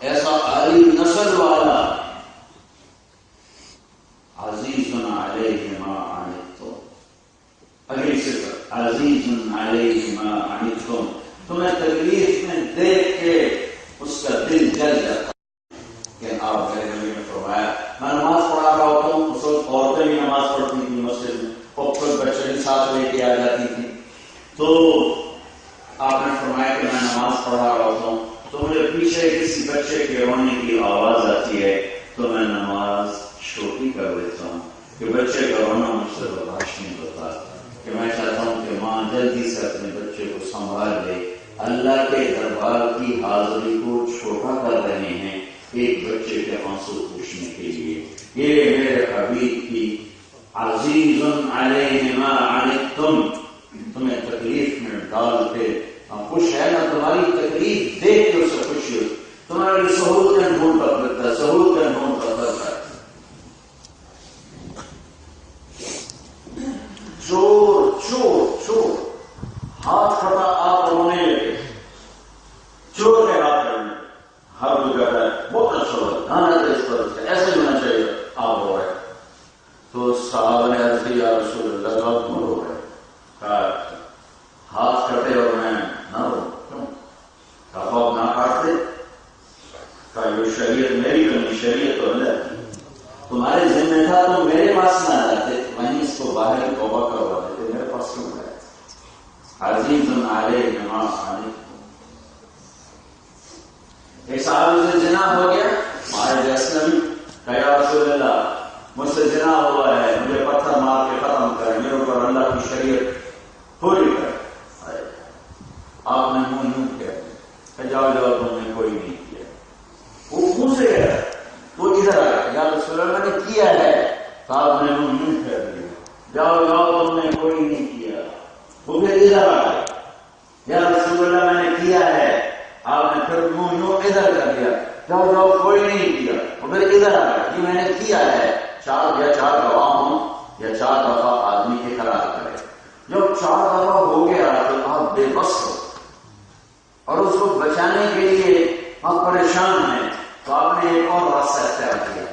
ایسا عالی نسل والا، عزیز علیہ ما عنتم، اگلی صفت عزیز علیہ ما عنتم، تمہیں تکلیف میں دیکھ کے اس کا دل جل جاتا کہ آپ میرے نبی نے فرمایا، میں نماز پڑھا رہا ہوتا ہوں، اس وقت عورتیں بھی نماز پڑھتی تھی مسجد میں، اور خود بچے بھی ساتھ لے کے آ جاتی تھی، تو آپ نے فرمایا کہ میں نماز پڑھا رہا ہوتا ہوں تو مجھے پیچھے کسی بچے کے رونے کی آواز آتی ہے تو میں نماز چھوٹی کر دیتا ہوں کہ بچے کا رونا مجھ سے برداشت نہیں ہوتا، کہ میں چاہتا ہوں کہ ماں جلدی سے اپنے بچے کو سنبھال لے، اللہ کے دربار کی حاضری کو چھوٹا کر رہے ہیں ایک بچے کے آنسو پوچھنے کے لیے۔ یہ میرے حبیب کی عزیز علیہ ما عنتم، تمہیں تکلیف میں ڈال کے خوش ہے نا، تمہاری تکلیف دیکھ کے اسے خوشی ہو، تمہاری سہولتیں ڈھونڈتا پھرتا ہے، سہولتیں ڈھونڈتا پھرتا ہے، چور چور چور، ہاتھ پھٹا آپ رونے لگے، چور کے ہاتھ کرنے ہر کوئی کہتا ہے بہت اچھا ہوا، گانا تو اس پر ایسے ہی ہونا چاہیے، آپ رو رہے تو صحابہ نے عرض کی یا رسول اللہ آپ کیوں رو رہے؟ کہا ہاتھ کٹے اور میں نہ رو، کیوں؟ کہا آپ نہ کاٹتے؟ کہا یہ شریعت میری نہیں، شریعت تو اللہ کی، تمہارے ذمہ تھا تو میرے پاس نہ جاتے، وہیں اس کو باہر توبہ کروا دیتے، میرے پاس کیوں گئے؟ عزیز علیہ ما عنتم، ایک صحابی سے جنا ہو گیا، مارج اسلم، کہا یا رسول اللہ مجھ سے جنا ہوا ہے، مجھے پتھر مار کے ختم کریں، میرے اوپر اللہ کی شریعت پوری کریں۔ آپ نے منہ یوں کیا کہ جاؤ جاؤ تم نے کوئی نہیں کیا، وہ منہ سے گیا تو ادھر آیا، یا رسول اللہ میں نے کیا ہے، تو آپ نے منہ یوں کر دیا، جاؤ جاؤ تم نے کوئی نہیں کیا، وہ پھر ادھر آیا، یا رسول اللہ میں نے کیا ہے، آپ نے پھر منہ یوں ادھر کر دیا، جاؤ جاؤ کوئی نہیں کیا، وہ پھر ادھر آیا، یہ میں نے کیا ہے، چار گواہ ہوں یا 4 دفعہ آدمی کے قرار کرے، جب 4 دفعہ ہو گیا تو آپ بے بس ہو اور اس کو بچانے کے لیے آپ پریشان ہیں، تو آپ نے ایک اور راستہ اختیار کیا،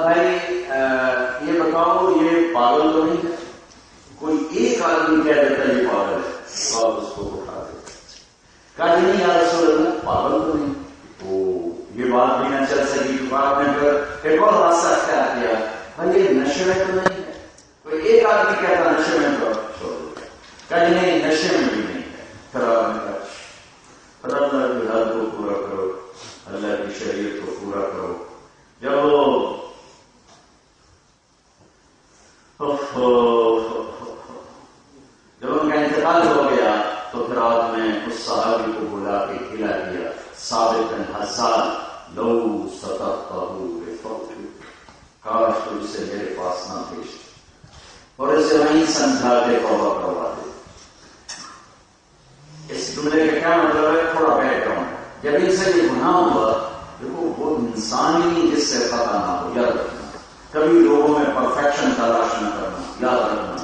بھائی یہ بتاؤ یہ پاگل تو نہیں ہے؟ کوئی ایک آدمی کہہ دیتا ہے یہ پاگل ہے تو آپ اس کو اٹھا دیتے، کہا جی نہیں یا رسول اللہ پاگل تو نہیں، یہ بات بھی نہ چل سکی، تو آپ نے پھر ایک اور راستہ اختیار کیا، بھائی یہ نشے میں تو نہیں ہے؟ کوئی ایک آدمی کہتا نشے میں تو چھوڑ دو، کہا جی نہیں نشے میں بھی نہیں ہے، پھر آپ نے کہا پر اللہ کی حد کو پورا کرو، اللہ کی شریعت کو پورا کرو، جب ان کا انتقال ہو گیا تو پھر آپ نے اس صحابی کو بلا کے کھلا دیا، ثابت بن حسان، لو ستقتہ بفضل، کاش تو اسے میرے پاس نہ بھیج اور اسے وہیں سمجھا کے توبہ کروا دے۔ اس جملے کا کیا مطلب ہے؟ تھوڑا بیک گراؤنڈ، جب ان سے یہ گناہ ہوا دیکھو وہ انسان ہی جس سے خطا نہ ہو، یاد رکھنا، کبھی لوگوں میں پرفیکشن تلاش نہ کرنا، یاد رکھنا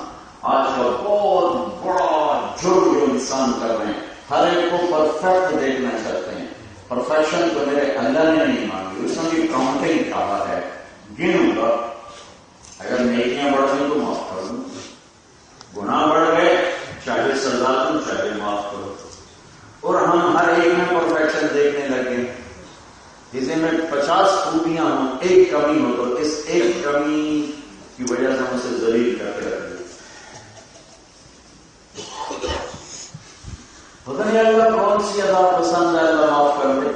آج کا بہت بڑا جرم جو انسان کر رہے ہیں، ہر ایک کو پرفیکٹ دیکھنا چاہتے ہیں، پرفیکشن تو میرے اللہ نے نہیں مانگی، اس نے بھی کاؤنٹنگ کہا ہے، گنوں گا، اگر نیکیاں بڑھ گئی تو معاف کر دوں، گناہ بڑھ گئے چاہے سزا دوں چاہے معاف کرو، اور ہم ہر ایک میں پرفیکشن دیکھنے لگے، جسے میں 50 خوبیاں ہوں ایک کمی ہو تو اس ایک کمی کی وجہ سے ہم اسے ذلیل کر کے رکھ دیں، پتہ نہیں اللہ کون سی ادا پسند ہے، اللہ معاف کر دے۔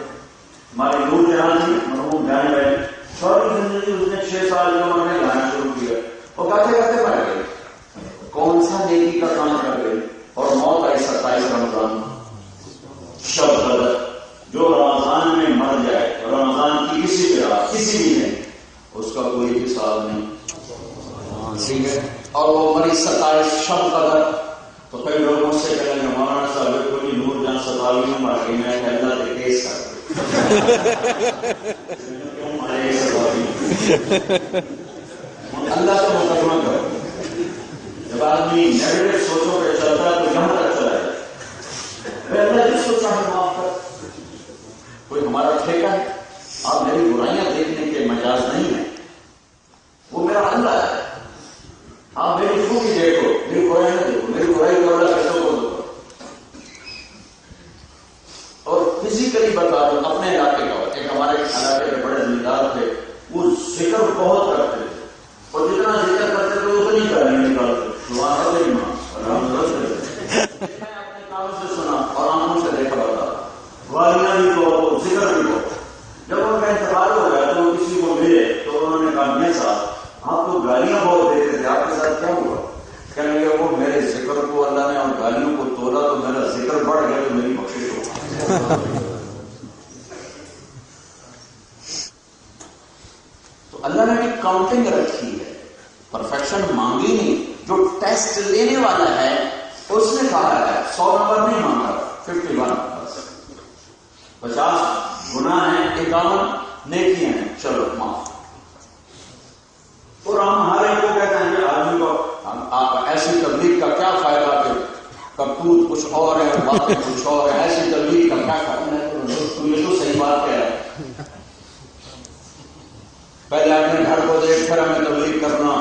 ہماری نور جہاں تھی مرحوم جانے والے ساری زندگی اس نے 6 سال جو انہوں نے گانا شروع کیا اور کہتے کہتے مر گئے، کون سا نیکی کا کام کر گئے اور موت آئی 27 رمضان شب قدر، جو رمضان میں مر جائے اور رمضان کی کسی بھی رات کسی بھی دن اس کا کوئی حساب نہیں، ٹھیک ہے، اور وہ مری 27 شب قدر، تو کئی لوگ مجھ سے کہیں گے مولانا صاحب کوئی نور جہاں 27 میں مر گئی، میں اللہ کے کیس کر کیوں مارے 27 اللہ کا مقدمہ کرو، جب آدمی نیگیٹو سوچوں پہ چلتا ہے تو یہاں تک چلا جائے، اللہ جس کو چاہے معاف کر، کوئی ہمارا ٹھیکہ ہے؟ آپ میری برائیاں دیکھنے کے مجاز نہیں ہیں، وہ میرا اللہ ہے۔ آپ میری خوبی دیکھو، میری برائی نہ دیکھو، میری برائی کو اللہ کیسے کو دو۔ اور فزیکلی بتا دو اپنے علاقے کا، ایک ہمارے علاقے کے بڑے زمیندار تھے، وہ ذکر بہت کرتے تھے اور جتنا ذکر کرتے تھے اتنی گالیاں نکالتے تھے۔ میں اپنے کانوں سے سنا اور آنکھوں سے دیکھا بتا، گالیاں بھی کہو، ذکر بھی کہو۔ جب ان کا انتقال ہو گیا تو کسی کو ملے تو انہوں نے کہا میاں صاحب آپ کو گالیاں بہت دیتے تھے، آپ کے ساتھ کیا ہوا؟ کہنے لگے وہ میرے ذکر کو اللہ نے اور گالیوں کو تولا تو میرا ذکر بڑھ گیا تو میری بخشش ہو۔ تو اللہ نے بھی کاؤنٹنگ رکھی ہے، پرفیکشن مانگی نہیں۔ جو ٹیسٹ لینے والا ہے اس نے کہا ہے 100 نمبر نہیں مانگا، 51 50 گناہ ہیں، 51 نیکیاں ہیں، چلو معاف۔ اور ہم ہر ایک کو کہتے ہیں کہ آدمی کو آپ ایسی تبلیغ کا کیا فائدہ کہ کرتوت کچھ اور ہے، باتیں کچھ اور ہے، ایسی تبلیغ کا کیا فائدہ ہے؟ تو یہ تو صحیح بات کہہ رہا ہے، پہلے اپنے گھر کو دیکھ کر ہمیں تبلیغ کرنا،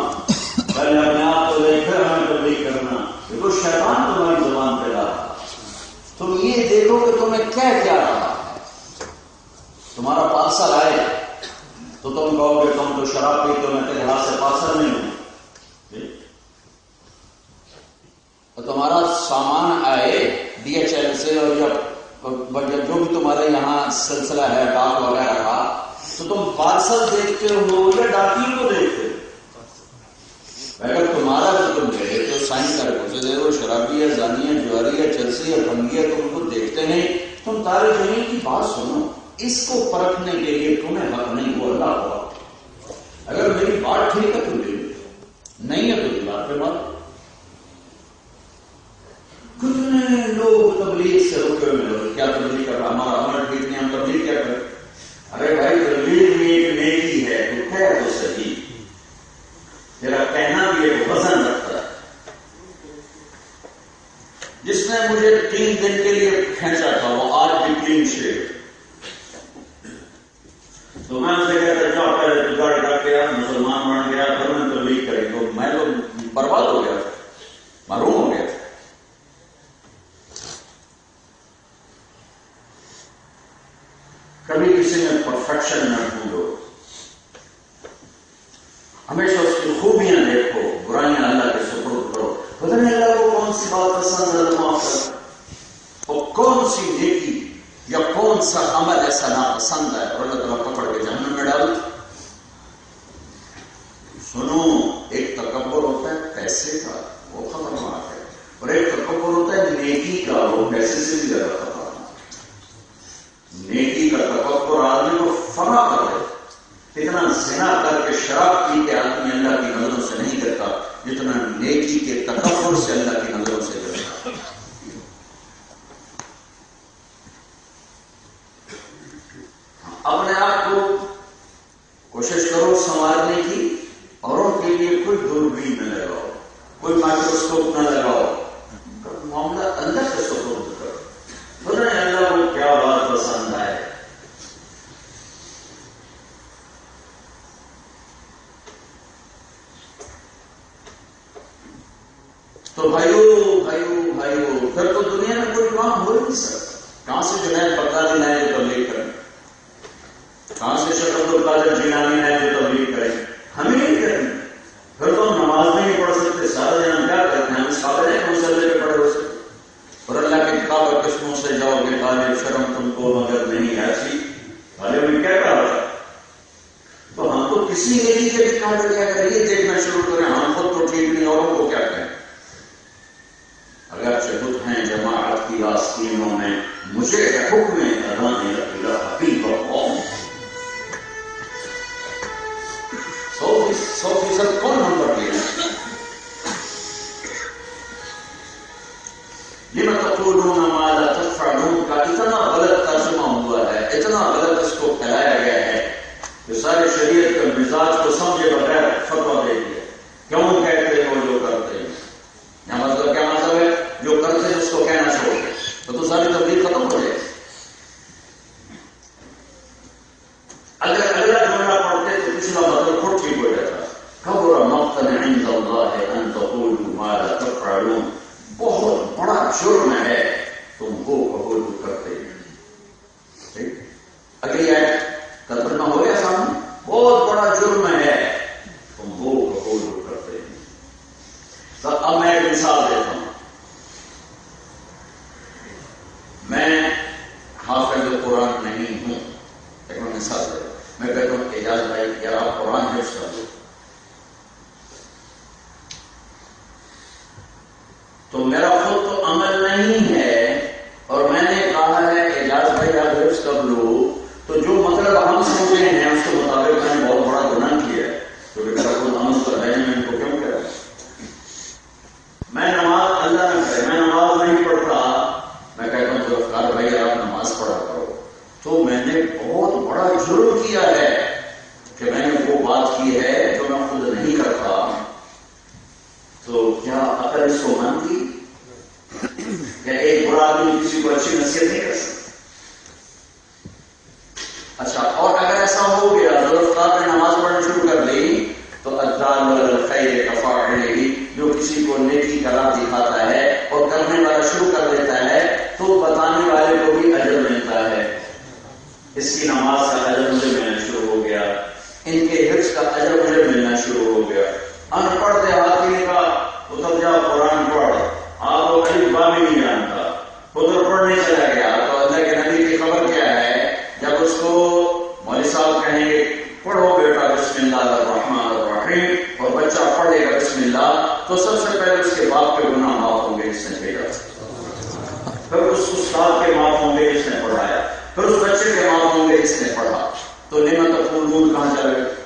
پہلے اپنے آپ کو دیکھ کر ہمیں تبلیغ کرنا، یہ تو شیطان تمہاری زبان پہ ڈالا۔ تم یہ دیکھو کہ تمہیں کیا کیا رہا ہے، تمہارا پارسل آئے تو تم کہو کہ تم تو شراب پیتے ہو، میں تیرے ہاتھ سے پارسل نہیں ہوں۔ تمہارا سامان آئے ڈی ایچ ایل سے اور جب جو بھی تمہارے یہاں سلسلہ ہے ڈاک وغیرہ کا، تو تم پارسل دیکھتے ہو یا ڈاکی کو دیکھتے ہو؟ اگر تمہارا جو تم دے رہے تو سائن کر کے دے دو، شرابی ہے، زانی ہے، جواری ہے، چرسی ہے، بھنگی ہے، تم کو دیکھتے نہیں۔ تم تارے زمین کی بات سنو، اس کو پرکھنے کے لیے تمہیں حق نہیں، وہ اللہ ہوا۔ اگر میری بات ٹھیک ہے تو لے لو، نہیں ہے تو دیوار پہ مارو۔ کتنے لوگ تبلیغ سے رکے ہوئے ہیں، کیا تبلیغ کر رہا، ہمارا عمل ٹھیک نہیں، ہم تبلیغ کیا کریں؟ ارے بھائی تبلیغ میں ایک نیکی ہے تو کہہ تو صحیح، میرا کہنا بھی ایک وزن رکھتا ہے۔ جس نے مجھے 3 دن کے لیے کھینچا تھا وہ آج بھی کلین شیو، تو میں اسے کہتا جاؤ پہلے تو گاڑی رکھ گیا، مسلمان بن گیا، پھر میں تبلیغ کریں تو میں تو برباد ہو گیا، محروم ہو گیا۔ کبھی کسی میں پرفیکشن نہ ڈھونڈو، ہمیشہ اس کی خوبیاں دیکھو، برائیاں اللہ کے سپرد کرو۔ پتہ نہیں اللہ کو کون سی بات پسند ہے معاف کر، اور کون سی نیکی یا کون سا عمل ایسا ناپسند ہے اور اللہ تعالیٰ پکڑ کے جہنم میں ڈال۔ سنو، ایک تکبر ہوتا ہے پیسے کا، وہ خطرناک ہے، اور ایک تکبر ہوتا ہے نیکی کا، وہ پیسے سے بھی زیادہ خطرناک۔ نیکی کا تکبر آدمی کو فنا کر دے۔ اتنا زنا کر کے شراب پی کے آدمی اللہ کی نظروں سے نہیں کرتا جتنا نیکی کے تکبر سے اللہ کی نظروں سے کرتا۔ اپنے آپ کو کوشش کرو سنوارنے کی، اوروں کے لیے کوئی دوربین نہ لگاؤ، کوئی مائکروسکوپ نہ لگاؤ، معاملہ اللہ کے سپرد کرو۔ پتہ نہیں اللہ کو کیا بات پسند آئے۔ تو بھائیو پھر تو دنیا میں کوئی کام ہو نہیں سکتا۔ کہاں سے جنید بغدادی لائے جو تبلیغ کریں، کہاں سے شیخ عبدالقادر جیلانی لائے جو تبلیغ کریں، ہمیں نہیں کریں۔ پھر تو ہم نماز میں نہیں پڑھ سکتے، سارے دن ہم کیا کرتے ہیں؟ ہم اس قابل ہیں کہ مسئلے پہ پڑے ہو سکتے، اور اللہ کے کتاب اور قسموں سے جاؤ گے طالب شرم تم کو مگر نہیں ایسی طالب میں کیا کہا ہے؟ تو ہم تو کسی نیکی کے بھی کام کیا کریں، یہ دیکھنا شروع کریں ہم خود تو ٹھیک نہیں، اوروں کو کیا کہیں۔ اگر چبت ہیں جماعت کی آستینوں میں، مجھے حکم اذان رب حبیب قوم۔ 100% کون نمبر دیا؟ لِمَ تَقُولُونَ مَا لَا تَفْعَلُونَ کا اتنا غلط ترجمہ ہوا ہے، اتنا غلط اس کو پھیلایا گیا ہے کہ سارے شریعت کے مزاج کو سمجھے بغیر فتویٰ دے دیا۔ کیوں کہتے ہیں وہ جو کرتے ہیں؟ یہاں مطلب کیا مطلب ہے؟ جو کرتے ہیں اس کو کہنا چھوڑ دے تو ساری تبلیغ ختم ہو جائے۔ قرآن نہیں ہوں. ایک مثال ہے، میں کہتا ہوں اعجاز بھائی یار آپ قرآن حفظ کر دو، تو میرا خود تو عمل نہیں ہے، اور میں نے کہا ہے اعجاز بھائی آپ حفظ کر لو، تو جو مطلب ہم سمجھے ہیں اس کے مطابق میں نے بہت بڑا گناہ کیا ہے، کیونکہ میرا خود عمل تو ہے، میں ان کو کیوں کہہ رہا ہوں. میں نماز اللہ نہ کرے، میں نماز نہیں پڑھتا، میں کہتا ہوں ذوالفقار بھائی آپ نماز پڑھا کرو، تو میں نے بہت بڑا جرم کیا ہے کہ میں نے وہ بات کی ہے جو میں خود نہیں کرتا. تو کیا عقل اس کو مانتی؟ کیا ایک برا آدمی کسی کو اچھی نصیحت نہیں کر سکتا؟ اچھا، اور اگر ایسا ہو گیا ذوالفقار نے نماز پڑھنا شروع کر دی تو الدال علی الخیر کفاعلہ، جو کسی کو نیکی کا راہ دکھاتا ہے اور کرنے والا شروع کر دیتا ہے تو بتانے والے کو بھی اجر ملتا ہے. اس کی نماز کا اجر مجھے ملنا شروع ہو گیا، ان کے حفظ کا اجر مجھے ملنا شروع ہو گیا. ان پڑھ دیہاتی نے کہا ادھر جا قرآن پڑھ، آپ کو الف با بھی نہیں جانتا، ادھر پڑھنے چلا گیا. تو اللہ کے نبی کی خبر کیا ہے، جب اس کو مولوی صاحب کہیں گے پڑھو بیٹا بسم اللہ الرحمن الرحیم، اور بچہ پڑھے گا بسم اللہ، تو سب سے پہلے اس کے باپ کے گناہ معاف ہوں گے جس نے بھیجا، پھر اس استاد کے معاف ہوں گے جس نے پڑھایا، پھر اس بچے کے معاف ہوں گے جس نے پڑھا. تو لما تقولون کہاں چلے گئے؟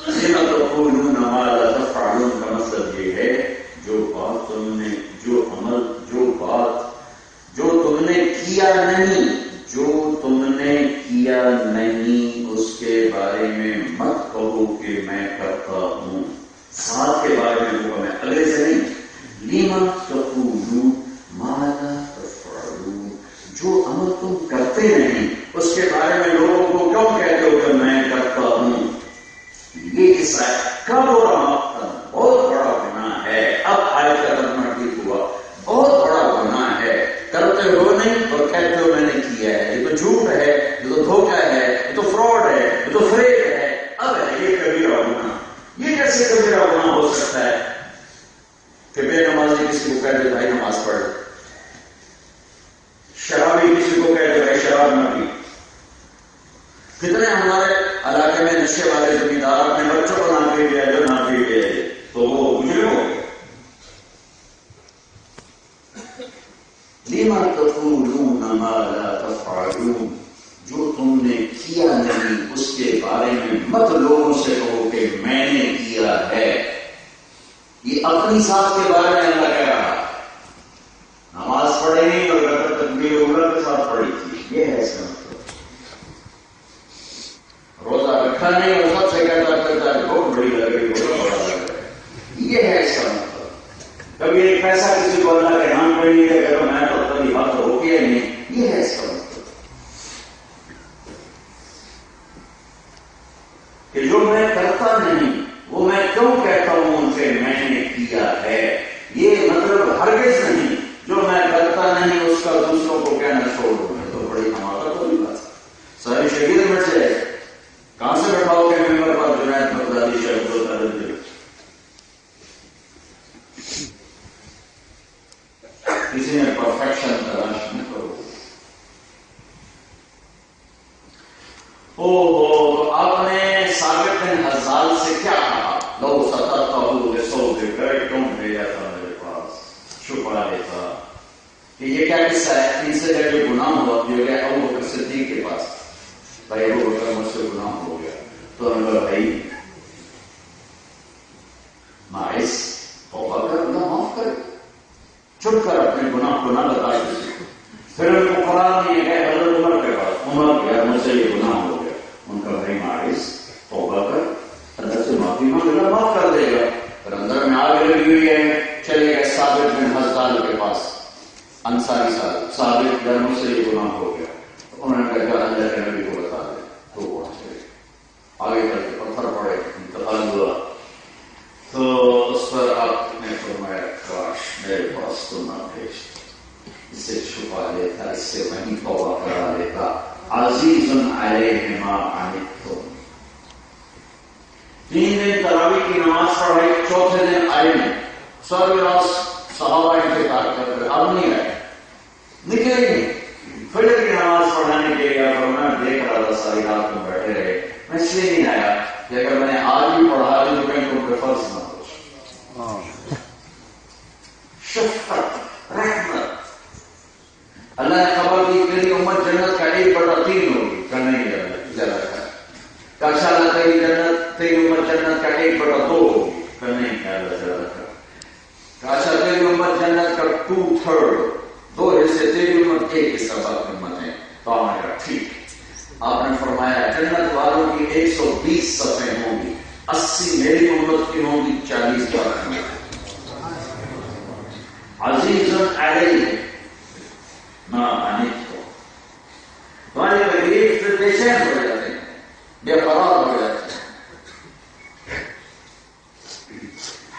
لما تقولون ما لا تفعلون کا مطلب یہ ہے جو بات تم نے، جو عمل، جو بات جو تم نے کیا نہیں، جو تم نے کیا نہیں اس کے بارے میں مت کہو کہ میں کرتا ہوں. ساتھ کے بارے میں ہوگا، میں اگلے سے نہیں. لما تقولون ما لا تفعلون، جو عمل تم کرتے نہیں اس کے بارے میں لوگوں کو کیوں کہتے ہو کہ میں کرتا ہوں؟ یہ حصہ کب ہو رہا بہت بڑا گناہ ہے. اب آئے کا ترجمہ ٹھیک ہوا، بہت بڑا گناہ ہے. کرتے ہو نہیں اور کہتے ہو میں نے کیا ہے. یہ تو جھوٹ ہے، یہ تو دھوکہ ہے، یہ تو فراڈ ہے، یہ تو فریب ہے. اب ہے یہ کبیرہ گناہ. یہ کیسے کبیرہ گناہ ہو سکتا ہے کہ بے نمازی کسی کو کہہ دے بھائی نماز پڑھ، شرابی کسی کو کہہ دے بھائی شراب نہ پی. کتنے ہمارے علاقے میں نشے والے زمیندار اپنے بچوں کو نہ پی گیا، جو نہ پی گئے تو وہ مجرم ہو گئے. لما تقولون ما لا تفعلون، جو تم نے کیا نہیں اس کے بارے میں مت لوگوں سے کہو کہ میں نے کیا ہے. یہ اپنی ذات کے بارے میں اللہ کہہ رہا ہے. نماز پڑھے نہیں اور تکبیر اولا کے ساتھ پڑھی تھی، یہ ہے اس کا مطلب. روزہ رکھا نہیں اور سب سے کہتا کرتا ہے بہت بڑی لگ رہی، بہت بڑا لگ رہا ہے، یہ ہے اس کا مطلب. کبھی ایک پیسہ کسی کو اللہ کے نام پہ نہیں دے گا، میں تو کبھی بات ہو گیا ہی نہیں، یہ ہے اس کا مطلب. کہ جو میں کرتا نہیں وہ میں کیوں کہتا ہوں ان سے میں نے کیا ہے. یہ مطلب ہرگز نہیں جو میں کرتا نہیں اس کا دوسروں کو کہنا چھوڑ دوں. میں تو بڑی حماقت والی بات ہے. سارے شہید میں سے کہاں سے بیٹھاؤ گے ممبر پر جنید بغدادی شہر کو تعلق؟ کسی نے پرفیکشن تلاش نہ کرو. تو آپ نے ثابت بن حزال سے کیا کہا؟ لو سترتہ لصوت کیوں بھیجا تھا میرے پاس، چھپا لیتا. کہ یہ کیا قصہ ہے؟ ان سے جو گناہ ہوا جو گیا ابوبکر صدیق کے پاس، بھائی ابوبکر مجھ سے گناہ ہو گیا. تو انہوں نے کہا بھائی ماعز توبہ کر، اللہ معاف کرے، چھپ کر اپنے گناہ کو نہ بتا کسی کو. پھر ان کو قرار نہیں ہے کہ حضرت عمر کے پاس، عمر کیا مجھ سے یہ گناہ ہو گیا. ان کا بھائی ماعز توبہ کر، اللہ سے معافی مانگ، اللہ معاف کر دے گا. پھر اندر میں آگ لگی ہوئی ہے، چلے گئے ثابت بن حزال کے پاس، انصاری صاحب. ثابت یا مجھ سے یہ گناہ ہو گیا. انہوں نے کہا اللہ کے نبی کو بتا دے. تو وہ آگے کر کے پتھر پڑے، انتقال ہوا. تو اس پر آپ نے فرمایا کاش میرے پاس تو نہ بھیج، اسے چھپا لیتا، اس سے وہیں توبہ کرا لیتا. عزیز علیہ ما عنتم. 3 دن تراویح کی نماز پڑھائی، چوتھے دن آئے نہیں. سارے راز صحابہ انتظار کر رہے، اب نہیں آئے، نکلے نہیں. ساری رات میں بیٹھے رہے. میں اس لیے نہیں آیا کہ اگر میں نے آج بھی پڑھا دی تو کہیں تم پہ فرض نہ ہو. شفقت، رحمت. اللہ نے خبر دی تیری امت جنت کا 1/3 ہوگی. کرنے کی جگہ اچھا اللہ تیری امت جنت کا 1/2 ہوگی. کرنے کی جگہ اچھا تیری امت جنت کا 2/3، 2 حصے تیری امت، 1 حصہ باقی امت ہے. تو آپ نے کہا ٹھیک. آپ نے فرمایا جنت والوں کی 120 صفیں ہوں گی، 80 میری امت کی ہوں گی، 40 باقی میں. عزیز علیہ ما عنتم، تمہاری تکلیف سے بے چین ہو جاتے ہیں، بے قرار ہو جاتے ہیں.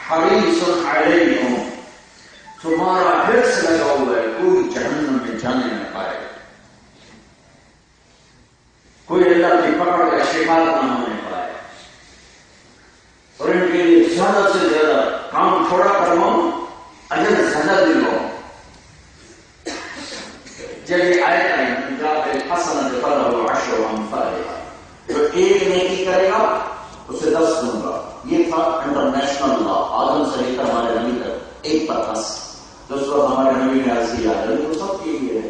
حریص علیکم، تمہارا حرص لگا ہوا ہے کوئی جہنم میں جانے نہ پائے، کوئی اللہ کی پکڑ کا شکار نہ ہونے پائے. اور ان کے لیے زیادہ سے زیادہ کام تھوڑا کرواؤں، اجر زیادہ دلواؤں. جب یہ آیت آئی حسنۃ فلہ عشر امثالها، جو ایک نیکی کرے گا اسے 10 دوں گا. یہ تھا انٹرنیشنل لا، آدم سے لے کر ہمارے نبی تک 1 پر 10. جس وقت ہمارے نبی نے عرض کیا تو سب کے لیے ہے،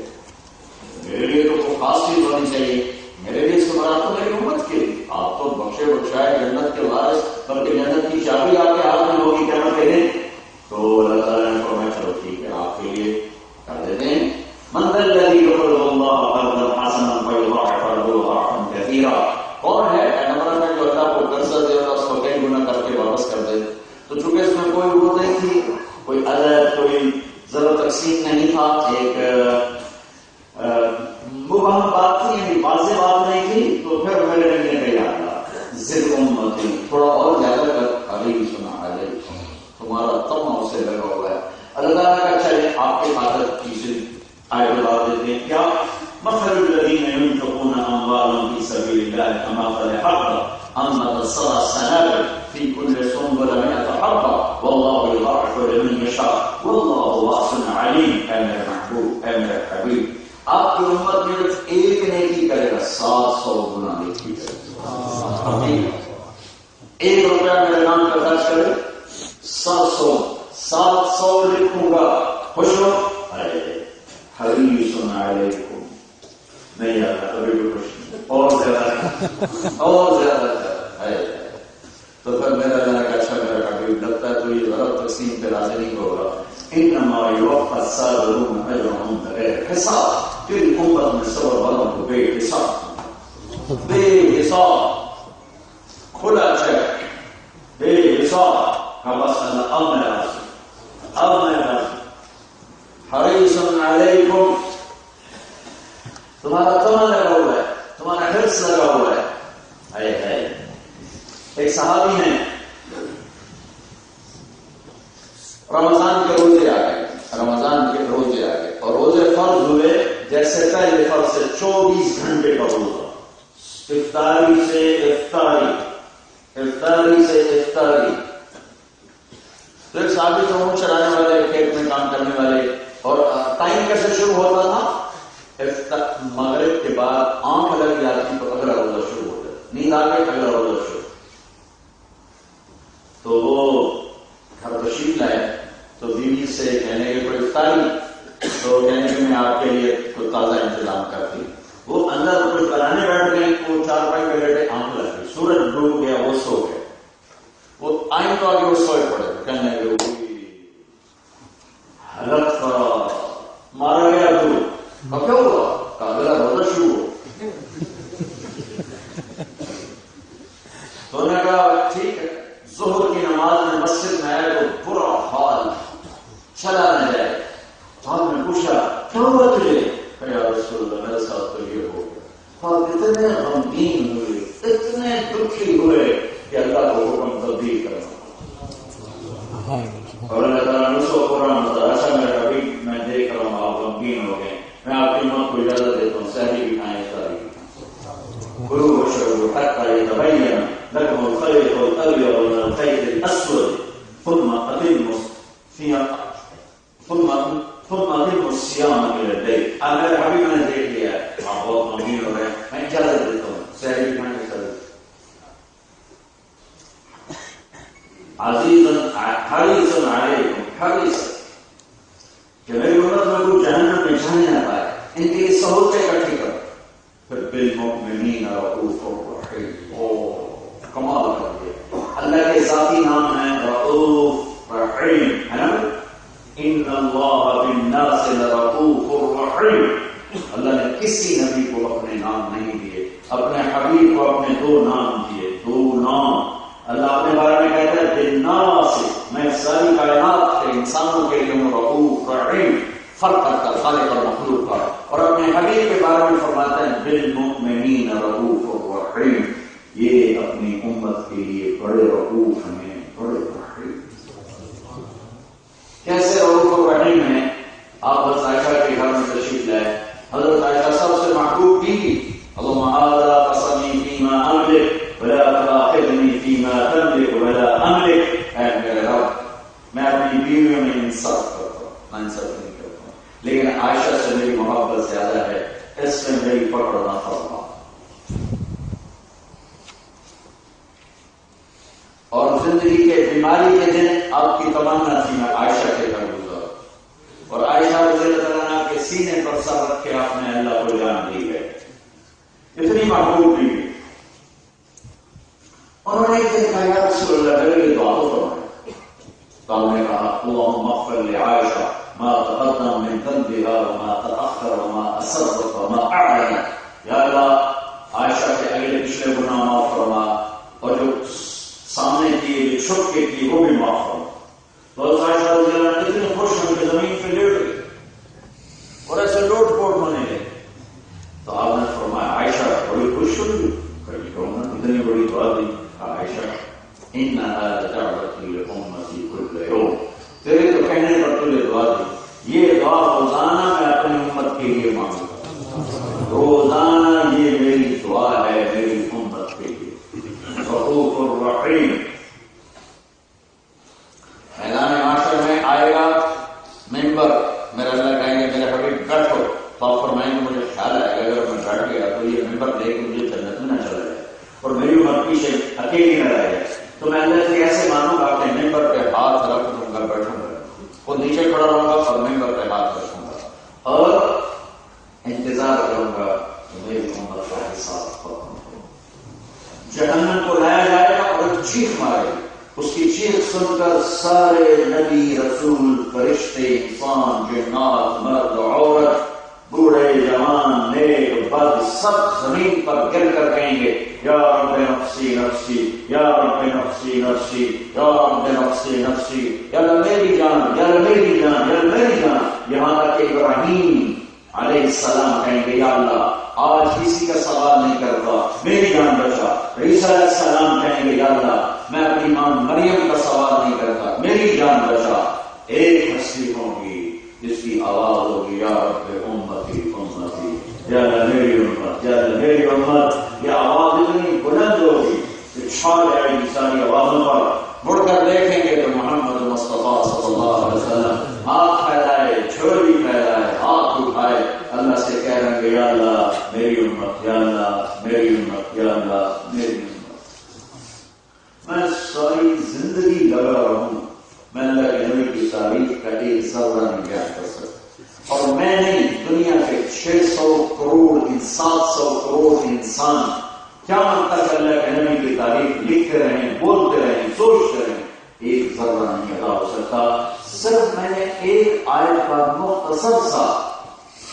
میرے لیے تو کوئی خاص چیز ہونی چاہیے، میرے لیے اس کے مراد تو میری امت کے لیے. آپ تو بخشے بخشائے جنت کے وارث، بلکہ جنت کی چابی آپ کے ہاتھ میں ہوگی قیامت کے دن. تو اللہ تعالیٰ نے فرمایا چلو ٹھیک ہے آپ کے لیے کر دیتے ہیں. من ذا الذی یقرض اللہ قرضا حسنا فیضاعفہ له اضعافا کثیرا، کون ہے پیغمبر میں جو اللہ کو قرضہ دے اور اس کو کئی گنا کر کے واپس کر دے. تو چونکہ اس میں کوئی وہ نہیں تھی، کوئی عدد، کوئی ضرور تقسیم نہیں تھا، ایک مبہم بات تھی، یعنی واضح بات نہیں تھی. تو پھر میرے نبی نے کہا ذل امتی، تھوڑا اور زیادہ کر علی سنا علی، تمہارا تمام سے لگا ہوا ہے. اللہ تعالیٰ کا چلے آپ کے خاطر چیزیں آئے بتا دیتے ہیں. کیا مثل الذین ينفقون اموالهم في سبيل الله كمثل حبة انبتت 7 سنابل في كل سنبلة 100 حبة والله يضاعف لمن يشاء والله واسع عليم. اے میرے محبوب، اے میرے حبیب، آپ کی امت میں جب ایک نیکی کرے گا 700 گنا نیکی کرے گا. 1 روپیہ میرے نام کا خرچ کرے 700 لکھوں گا. خوش ہو؟ حریص علیکم. نہیں آتا ابھی بھی خوش، اور زیادہ ہے. تو پھر میرا اللہ کا اچھا میرا حبیب لگتا ہے تو یہ غلط تقسیم پہ راضی نہیں ہوگا. انما یوفی الصابرون اجرهم بغیر حساب. پھر امت میں صبر والوں کو بے حساب کھلا چیک بے حساب کا مسئلہ. اب میں راضی. حریص علیکم، تمہارا تمنا لگا ہوا ہے، تمہارا حرص لگا ہوا ہے. ایک صحابی ہیں، رمضان کے روزے آ گئے اور روزے فرض ہوئے. جیسے پہلے فرض سے 24 گھنٹے کا روزہ، افطاری سے افطاری. تو ایک صحابی تھے، اونٹ چلانے والے، کھیت میں کام کرنے والے. اور ٹائم کیسے شروع ہوتا تھا؟ مغرب کے بعد آنکھ لگ جاتی تو اگلا روزہ شروع ہو جاتا، نیند آ گئی اگلا روزہ شروع. تو وہ گھر تشریف لائے تو بیوی سے کہنے کے کوئی افطاری، تو کہنے کہ میں آپ کے لیے کوئی تازہ انتظام کرتی. وہ اندر کچھ بنانے بیٹھ گئے، وہ 4 پائی پہ بیٹھے، آنکھ لگ گئی، سورج ڈوب گیا، وہ سو گئے. وہ آئیں تو آگے وہ سوئے پڑے، کہنے لگے حلق مارا گیا تو کیا ہوا؟ اگلا روزہ شروع ہو. تو نے کہا ٹھیک ہے. ظہر کی نماز میں مسجد میں آئے تو برا حال، چلا نہ جائے. آپ نے پوچھا کیا ہوا تجھے؟ کہ یا رسول اللہ میرے ساتھ تو یہ ہو گیا. آپ اتنے غمگین ہوئے، اتنے دکھی ہوئے کہ اللہ کو حکم تبدیل کرنا. اور اللہ تعالیٰ نے اس کو قرآن بتایا. اچھا میرا حبیب، میں دیکھ رہا ہوں آپ غمگین ہو گئے، میں آپ کی موت کو اجازت دیتا ہوں، سحری بھی کھائیں افطاری بھی کھائیں. کلوا واشربوا حتى يتبين لكم الخيط الأبيض من الخيط الأسود ثم أتموا الصيام إلى الليل. میرے حبیب نے دیکھ لیا آپ بہت غمگین ہو گئے، میں اجازت دیتا ہوں سہری کھانے چل عزیزن حریصن علیکم حریصن کہ میری امت میں کوئی جہنم میں جانے نہ پائے، ان کے لیے سہولتیں اکٹھی کرو. پھر بالمؤمنین رؤوف رحیم، کمال کر دیا. اللہ کے ذاتی نام ہے رؤوف رحیم، ہے نا؟ ان اللہ بالناس لرؤوف رحیم. اللہ نے کسی نبی کو اپنے نام نہیں دیے، اپنے حبیب کو اپنے دو نام دیے، دو نام. اللہ اپنے بارے میں کہتا ہے بالناس، میں ساری کائنات کے انسانوں کے لیے رؤوف رحیم، فرق کرتا ہے خالق اور مخلوق کا. اور اپنے حبیب کے بارے میں فرماتا ہے بالمؤمنین رؤوف رحیم، یہ اپنی امت کے لیے بڑے رؤوف ہیں، بڑے رحیم. کیسے رؤوف رحیم ہیں؟ آپ حضرت عائشہ کے گھر میں تشریف لائے. حضرت عائشہ سب سے محبوب بیوی، اللهم هذا قسمی فيما املك ولا تؤاخذني فيما تملك ولا املك. اے میرے رب، میں اپنی بیویوں میں انصاف کرتا ہوں، میں انصاف نہیں کرتا ہوں، لیکن عائشہ سے میری محبت زیادہ ہے، اس میں میری پکڑ نہ فرما. اور زندگی کے بیماری کے دن آپ کی تمنا تھی میں عائشہ کے گھر گزاروں، اور عائشہ رضی اللہ عنہا کے سینے پر سر رکھ کے آپ نے اللہ کو جان دی گئے. اتنی محبوب بھی. انہوں نے ایک دن کہا یا رسول اللہ میرے لیے دعا تو فرمائے. تو ہم نے کہا اللهم اغفر لعائشہ ما تقدم من ذنبها وما تأخر وما اسرت وما اعلن. یا اللہ عائشہ کے اگلے پچھلے گناہ معاف فرما، اور جو سامنے کیے جو چھپ کے کیے وہ بھی معاف فرما. تو عائشہ رضی اللہ عنہا اتنی خوش ہوئی کہ زمین پہ لیٹ گئی اور ایسے لوٹ پوٹ ہونے لگے. تو آپ نے فرمایا عائشہ بڑی خوش ہوئی، اتنی بڑی دعا دی. عائشہ انہا لدعوتی لامتی کل یوم، تیرے تو کہنے پر تجھے دعا دی، یہ دعا روزانہ میں اپنی امت کے لیے مانگتا، روزانہ یہ میری دعا ہے میری امت کے لیے. رؤوف الرحیم. میدان معاشر میں آئے گا ممبر، میرا اللہ کہیں گے میرے حبیب بیٹھو، تو آپ فرمائیں گے مجھے خیال آئے گا اگر میں بیٹھ گیا تو یہ ممبر لے کے مجھے جنت میں نہ چلا جائے اور میری امت پیچھے اکیلی نہ رہ جائے. تو میں اللہ سے ایسے مانوں گا کہ ممبر پہ ہاتھ رکھ دوں گا، بیٹھوں گا، وہ نیچے کھڑا رہوں گا اور ممبر پہ ہاتھ رکھوں گا اور انتظار کروں گا کہ میری امت کا حساب ختم ہو. جہنم کو لایا جائے گا اور چیخ مارے گا. اس کی چیخ سن کر سارے نبی رسول فرشتے انسان جنات مرد عورت بوڑھے جوان نیک بد سب زمین پر گر کر کہیں گے یا رب نفسی نفسی یا رب نفسی نفسی یا رب نفسی نفسی، یا اللہ میری جان، یا اللہ میری جان، یا اللہ میری جان. یہاں تک کہ ابراہیم علیہ السلام کہیں گے یا اللہ آج کسی کا سوال نہیں کرتا، میری جان بچا. عیسیٰ علیہ السلام کہیں گے یا اللہ میں اپنی ماں مریم کا سوال نہیں کرتا، میری جان بچا. ایک ہستی ہوگی جس کی آواز ہوگی یا رب امتی امتی، یا اللہ میری امت، یا اللہ میری امت. یہ آواز اتنی بلند ہوگی کہ چھا جائے گی ساری آوازوں پر. مڑ کر دیکھیں گے تو محمد مصطفیٰ صلی اللہ علیہ وسلم ہاتھ پھیلائے، جھولی پھیلائے، ہاتھ اٹھائے، اللہ سے کہہ رہے ہیں یا اللہ میری امت، یا اللہ میری امت، یا اللہ میری امت. میں ساری زندگی لگا رہا ہوں، میں اللہ کے نبی کی تعریف کا ایک ذرہ نہیں بیان کر سکتا. اور میں نہیں، دنیا کے 600 کروڑ 700 کروڑ انسان کیا تک اللہ کے نبی کی تعریف لکھتے رہیں، بولتے رہیں، سوچتے رہیں، ایک ذرہ نہیں ادا ہو سکتا. صرف میں نے ایک آیت کا مختصر سا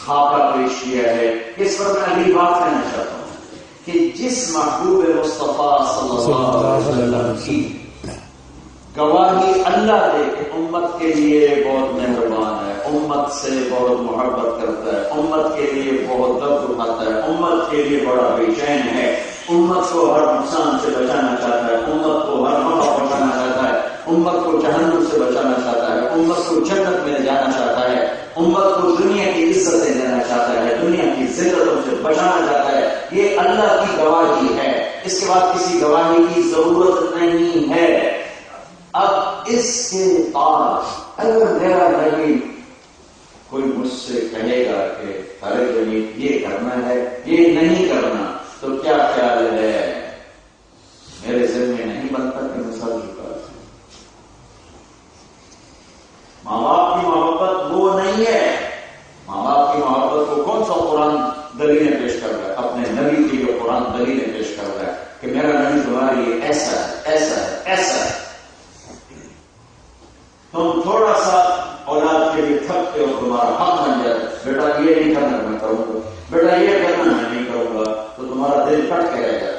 خاکہ پیش کیا ہے. اس پر میں اگلی بات کہنا چاہتا ہوں کہ جس محبوب مصطفیٰ صلی اللہ علیہ وسلم کی گواہی اللہ دے کہ امت کے لیے بہت مہربان ہے، امت سے بہت محبت کرتا ہے، امت کے لیے بہت درد اٹھاتا ہے، امت کے لیے بڑا بے چین ہے، امت کو ہر نقصان سے بچانا چاہتا ہے، امت کو ہر موقع بچانا چاہتا ہے، امت کو جہنم سے بچانا چاہتا ہے، امت کو جنت میں لے جانا چاہتا ہے، امت کو دنیا کی عزتیں دینا چاہتا ہے، دنیا کی ذلتوں سے بچانا چاہتا ہے. یہ اللہ کی گواہی ہے، اس کے بعد کسی گواہی کی ضرورت نہیں ہے. اب اس کے بعد اگر میرا نبی کوئی مجھ سے کہے گا کہ ارے جنید یہ کرنا ہے یہ نہیں کرنا، تو کیا خیال ہے میرے ذہن میں نہیں بنتا کہ میں سر جھکا دوں؟ ماں باپ کی محبت وہ نہیں ہے. ماں باپ کی محبت کو کون سا قرآن دلیلیں پیش کر رہا ہے؟ اپنے نبی کی جو قرآن دلیلیں پیش کر رہا ہے کہ میرا نبی تمہارے لیے ایسا ہے ایسا ہے ایسا ہے. تم تھوڑا سا اولاد کے لیے تھکتے ہو، تمہارا حق بن جائے بیٹا یہ نہیں کرنا میں کروں گا، بیٹا یہ کرنا میں نہیں کروں گا، تو تمہارا دل کٹ کے رہ جائے.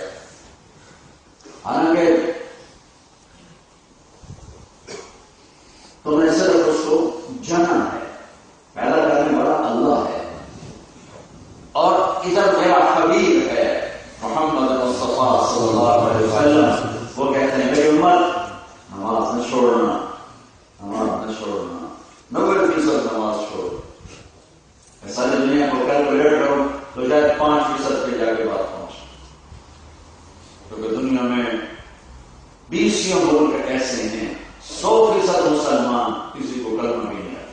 حالانکہ تم نے صرف اس کو جانا ہے، پیدا کرنے والا اللہ ہے. اور ادھر میرا حبیب ہے محمد مصطفیٰ صلی اللہ علیہ وسلم، وہ کہتے ہیں میری امت نماز نہ چھوڑنا، نماز نہ چھوڑنا، 90% نماز چھوڑ. ساری دنیا کو کیلکولیٹ کرو تو شاید 5% پہ جا کے بات پہنچ، کیونکہ دنیا میں 20 ملک ایسے ہیں 100% مسلمان کسی کو کلمہ بھی نہیں آتا.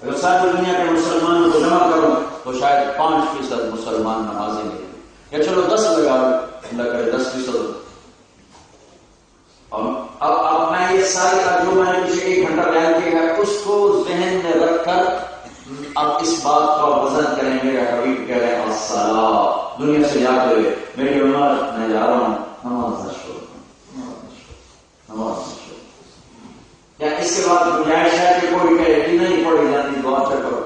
اگر ساری دنیا کے مسلمان کو جمع کرو تو شاید 5% مسلمان نمازی نہیں، یا چلو 10 لگا اللہ کرے 10%. اب میں یہ ساری جو میں نے پیچھے 1 گھنٹہ بیان کیا ہے اس کو ذہن میں رکھ کر اب اس بات کا وزن کریں. میرے حبیب کہہ رہے ہیں الصلاۃ، دنیا سے یاد ہوئے میری امت میں جا رہا ہوں نماز نہ چھوڑنا، نماز نہ چھوڑنا. یا اس کے بعد گنجائش ہے کہ کوئی کہے کہ نہیں پڑھی جاتی دعا سے کرو.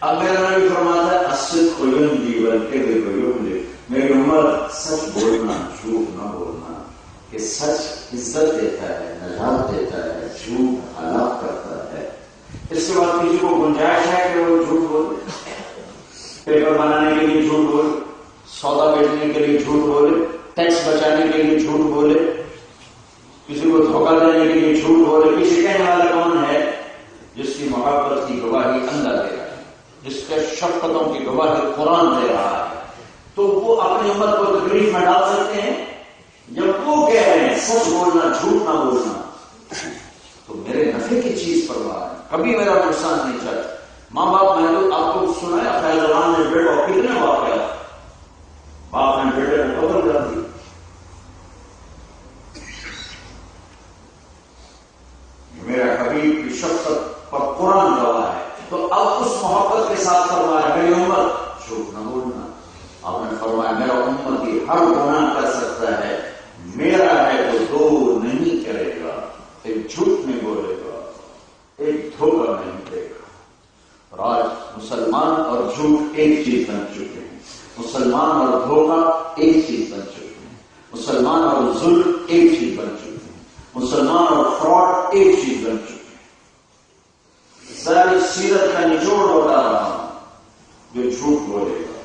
اب میرا نبی فرماتا ہے الصدق ینجی والکذب یہلک، میری امت سچ بولنا جھوٹ نہ بولنا، کہ سچ عزت دیتا ہے، نجات دیتا ہے، جھوٹ ہلاک کرتا ہے. اس کے بعد کسی کو گنجائش ہے کہ وہ جھوٹ بولے، پیپر بنانے کے لیے جھوٹ بولے، سودا بیچنے کے لیے جھوٹ بولے، ٹیکس بچانے کے لیے جھوٹ بولے، کسی کو دھوکہ دینے کے لیے جھوٹ بولے. کسی کہنے والا کون ہے؟ جس کی محبت کی گواہی اللہ دے رہا ہے، جس کے شفقتوں کی گواہی قرآن دے رہا ہے. تو وہ اپنی امت کو تکلیف میں ڈال سکتے ہیں جب وہ کہہ رہے ہیں سچ بولنا جھوٹ نہ بولنا. تو میرے نفع کی چیز پرواہ ہے، کبھی میرا نقصان نہیں چاہتا. ماں باپ میں تو آپ کو سنایا فیضان نے بیٹا کتنے واقعات، باپ نے بیٹے کو قتل کر دی. میرا حبیب کی شفقت پر قرآن گواہ ہے. تو اب اس محبت کے ساتھ فرمایا میری امت جھوٹ نہ بولنا. آپ نے فرمایا میرا امتی ہر گناہ کر سکتا ہے، میرا ہے تو 2 نہیں کرے گا، ایک جھوٹ نہیں بولے گا، ایک دھوکہ نہیں دے گا. اور آج مسلمان اور جھوٹ ایک چیز بن چکے ہیں، مسلمان اور دھوکہ ایک چیز بن چکے ہیں، مسلمان اور ظلم ایک چیز بن چکے ہیں، مسلمان اور فراڈ ایک چیز بن چکے ہیں. ساری سیرت کا نچوڑ بتا رہا ہوں. جو جھوٹ بولے گا،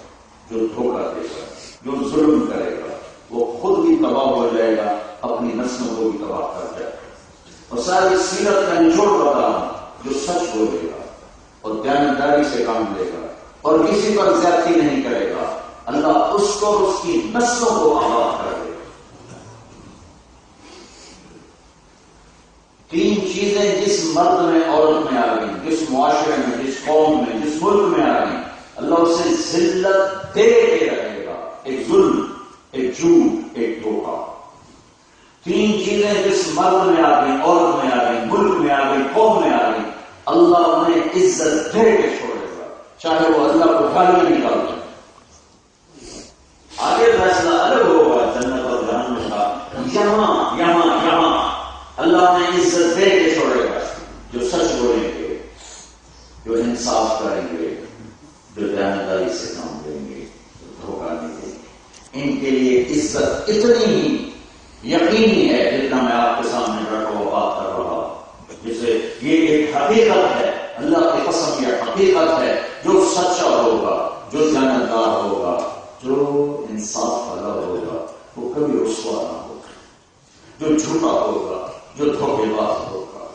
جو دھوکہ دے گا، جو ظلم کرے گا، وہ خود بھی تباہ ہو جائے گا، اپنی نسلوں کو بھی تباہ کر جائے گا. اور ساری سیرت کا نچوڑ بتا رہا ہوں. جو سچ بولے گا اور دیانتداری سے کام لے گا اور کسی پر زیادتی نہیں کرے گا، اللہ اس کو اور اس کی نسلوں کو آباد کر دے گا. 3 چیزیں جس مرد میں عورت میں آ گئی، جس معاشرے میں، جس قوم میں، جس ملک میں آ گئی، اللہ اسے ذلت دے کے رکھے گا. ایک ظلم، ایک جھوٹ، ایک دھوکہ. 3 چیزیں جس مرد میں آ گئی، عورت میں آ گئی، ملک میں آ گئی، قوم میں آ گئی، اللہ انہیں عزت دے کے چھوڑے گا، چاہے وہ اللہ کو گالی نکال دیں. آگے فیصلہ الگ ہوگا جنت اور جہنم کا. یہاں اللہ نے عزت دے کے چھوڑے گا. جو سچ بولیں گے، جو انصاف کریں گے، جو دیانتداری سے کام دیں گے، جو دھوکہ نہیں دیں گے، ان کے لیے عزت اتنی ہی یقینی ہے جتنا میں آپ کے سامنے بیٹھا ہوا بات کر رہا ہوں. جسے یہ ایک حقیقت ہے، اللہ کی قسم یہ حقیقت ہے. جو سچا ہوگا، جو دیانتدار ہوگا، جو انصاف والا ہوگا، وہ کبھی رسوا نہ ہوگا. جو جھوٹا ہوگا، جو دھوکے باز ہوگا،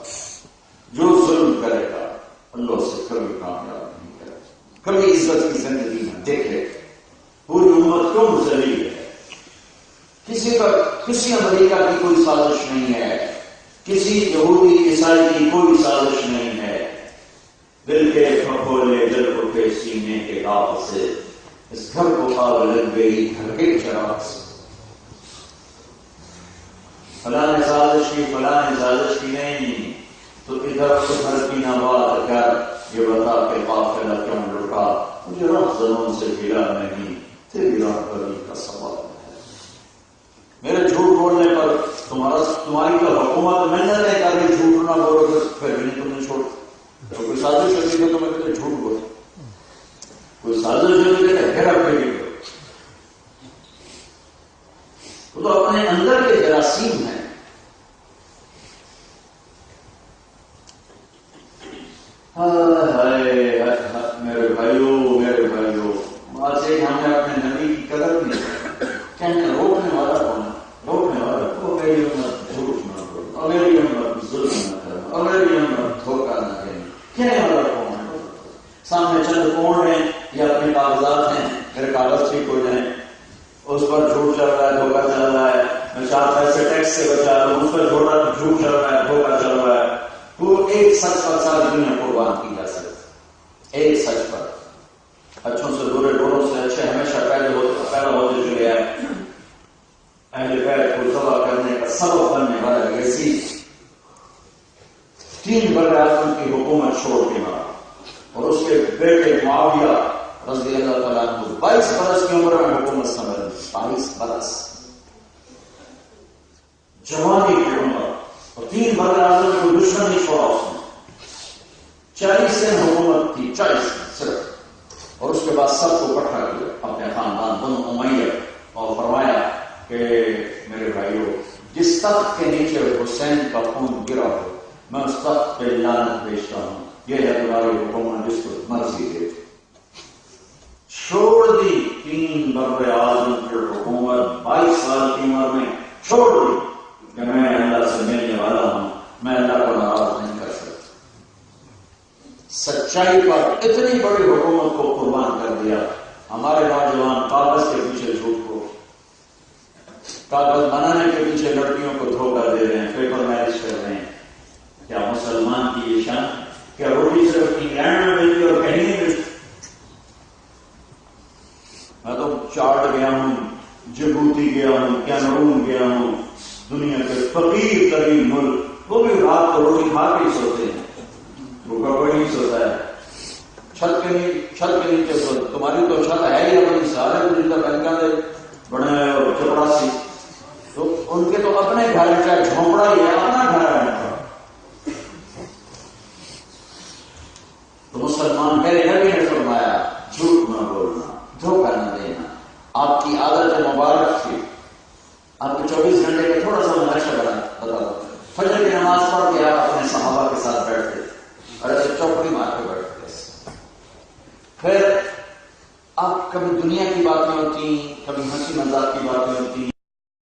جو ظلم کرے گا، اللہ سے کبھی کامیاب نہیں کرے گا، کبھی عزت کی زندگی میں. دیکھے پوری امت کیوں ذلیل ہے. کسی امریکہ کی کوئی سازش نہیں ہے، کسی یہودی عیسائی کی کوئی سازش نہیں ہے. دل کے پھپھولے دل اٹھے سینے کے آگ سے، اس گھر کو آگ لگ گئی گھر کے چراغ سے۔ فلاں نے سازش کی فلاں نے سازش کی نہیں، تو ادھر ادھر کی نہ بات کر، یہ بتا کہ قافلہ کیوں لٹا، مجھے رب زمین سے گلا نہیں، تیری راہبری کا سوال ہے۔ میرے جھوٹ بولنے پر تمہاری تو حکومت محنت نہیں کر رہی، جھوٹ نہ بولو پھر بھی نہیں تم نے چھوڑ، تو کوئی سازش ہوتی ہے تو میں کہتے جھوٹ بولو، کوئی سازش ہوتی ہے گھر اپنے وہ تو اپنے اندر کے جراثیم ہیں۔ میرے بھائیوں آج ایک ہم نے اپنے نبی کی قدر نہیں کہنے روکنے والا کون ہے؟ روکنے والا کو میری امت جھوٹ نہ بولو، میری امت ظلم نہ کرنا، میری امت دھوکہ نہ دینا، کہنے والا کون ہے؟ سامنے چند کون ہیں یا اپنے کاغذات ہیں، میرے کاغذ ٹھیک ہو جائیں، اس پر جھوٹ چل رہا ہے، دھوکہ چل رہا ہے، میں 4 پیسے ٹیکس سے بچا رہا ہوں، اس پر جھوٹ چل رہا ہے، دھوکہ چل رہا ہے، تو ایک سچ پر ساری دنیا قربان کی جا سکتی، ایک سچ پر۔ اچھوں سے برے، بروں سے اچھے ہمیشہ پیدا ہوتے چلے آئے، اہل بیت کو ذبح کرنے کا سبب بننے والا یزید 3 بر اعظم کی حکومت چھوڑ کے مارا، اور اس کے بیٹے معاویہ رضی اللہ تعالیٰ عنہ 22 برس کی عمر میں حکومت سنبھالی، 22 برس جوانی کی عمر، اور 3 بر اعظم کو دشمن نہیں چھوڑا اس نے، 40 سن حکومت تھی، 40 صرف، اور اس کے بعد سب کو اکٹھا کیا اپنے خاندان بنو امیہ، اور فرمایا کہ میرے بھائیوں جس تخت کے نیچے حسین کا خون گرا ہو میں اس تخت پہ لعنت بھیجتا ہوں، یہ ہے تمہاری حکومت جس کو مرضی دے۔ چھوڑ دی 3 بر اعظم کی حکومت 22 سال کی عمر میں، چھوڑ دی کہ میں اللہ سے ملنے والا ہوں، میں اللہ کو ناراض نہیں کر سکتا۔ سچائی پر اتنی بڑی حکومت کو قربان کر دیا، ہمارے نوجوان کاغذ کے پیچھے جھوٹ کو، کاغذ بنانے کے پیچھے لڑکیوں کو دھوکہ دے رہے ہیں، پیپر میرج کر رہے ہیں۔ کیا مسلمان کی یہ شان؟ کیا روٹی صرف انگلینڈ میں ملتی اور کہیں نہیں ملتی؟ میں تو چاڈ گیا ہوں، جبوتی گیا ہوں، کیمرون گیا ہوں، دنیا کے فقیر ترین ملک، وہ بھی رات کو روٹی کھا کے سوتے ہیں، بھوکا کوئی نہیں سوتا ہے، چھت کے نیچے سوتے۔ تمہاری تو چھت ہے ہی اپنی، سارے دن بینکا دے بڑے اور چپڑاسی، تو ان کے تو اپنے گھر کا جھونپڑا ہی ہے، اپنا گھر ہے۔ تو مسلمان میرے نبی نے فرمایا جھوٹ نہ بولنا، دھوکہ نہ دینا، آپ کی عادت مبارک تھی، آپ کو 24 گھنٹے کا تھوڑا سا نقشہ بتا دو، فجر کی نماز پڑھ کے آپ اپنے صحابہ کے ساتھ بیٹھتے اور ایسے چوکڑی مار کے بیٹھتے، پھر آپ کبھی دنیا کی باتیں ہوتی، کبھی ہنسی مذاق کی باتیں ہوتی،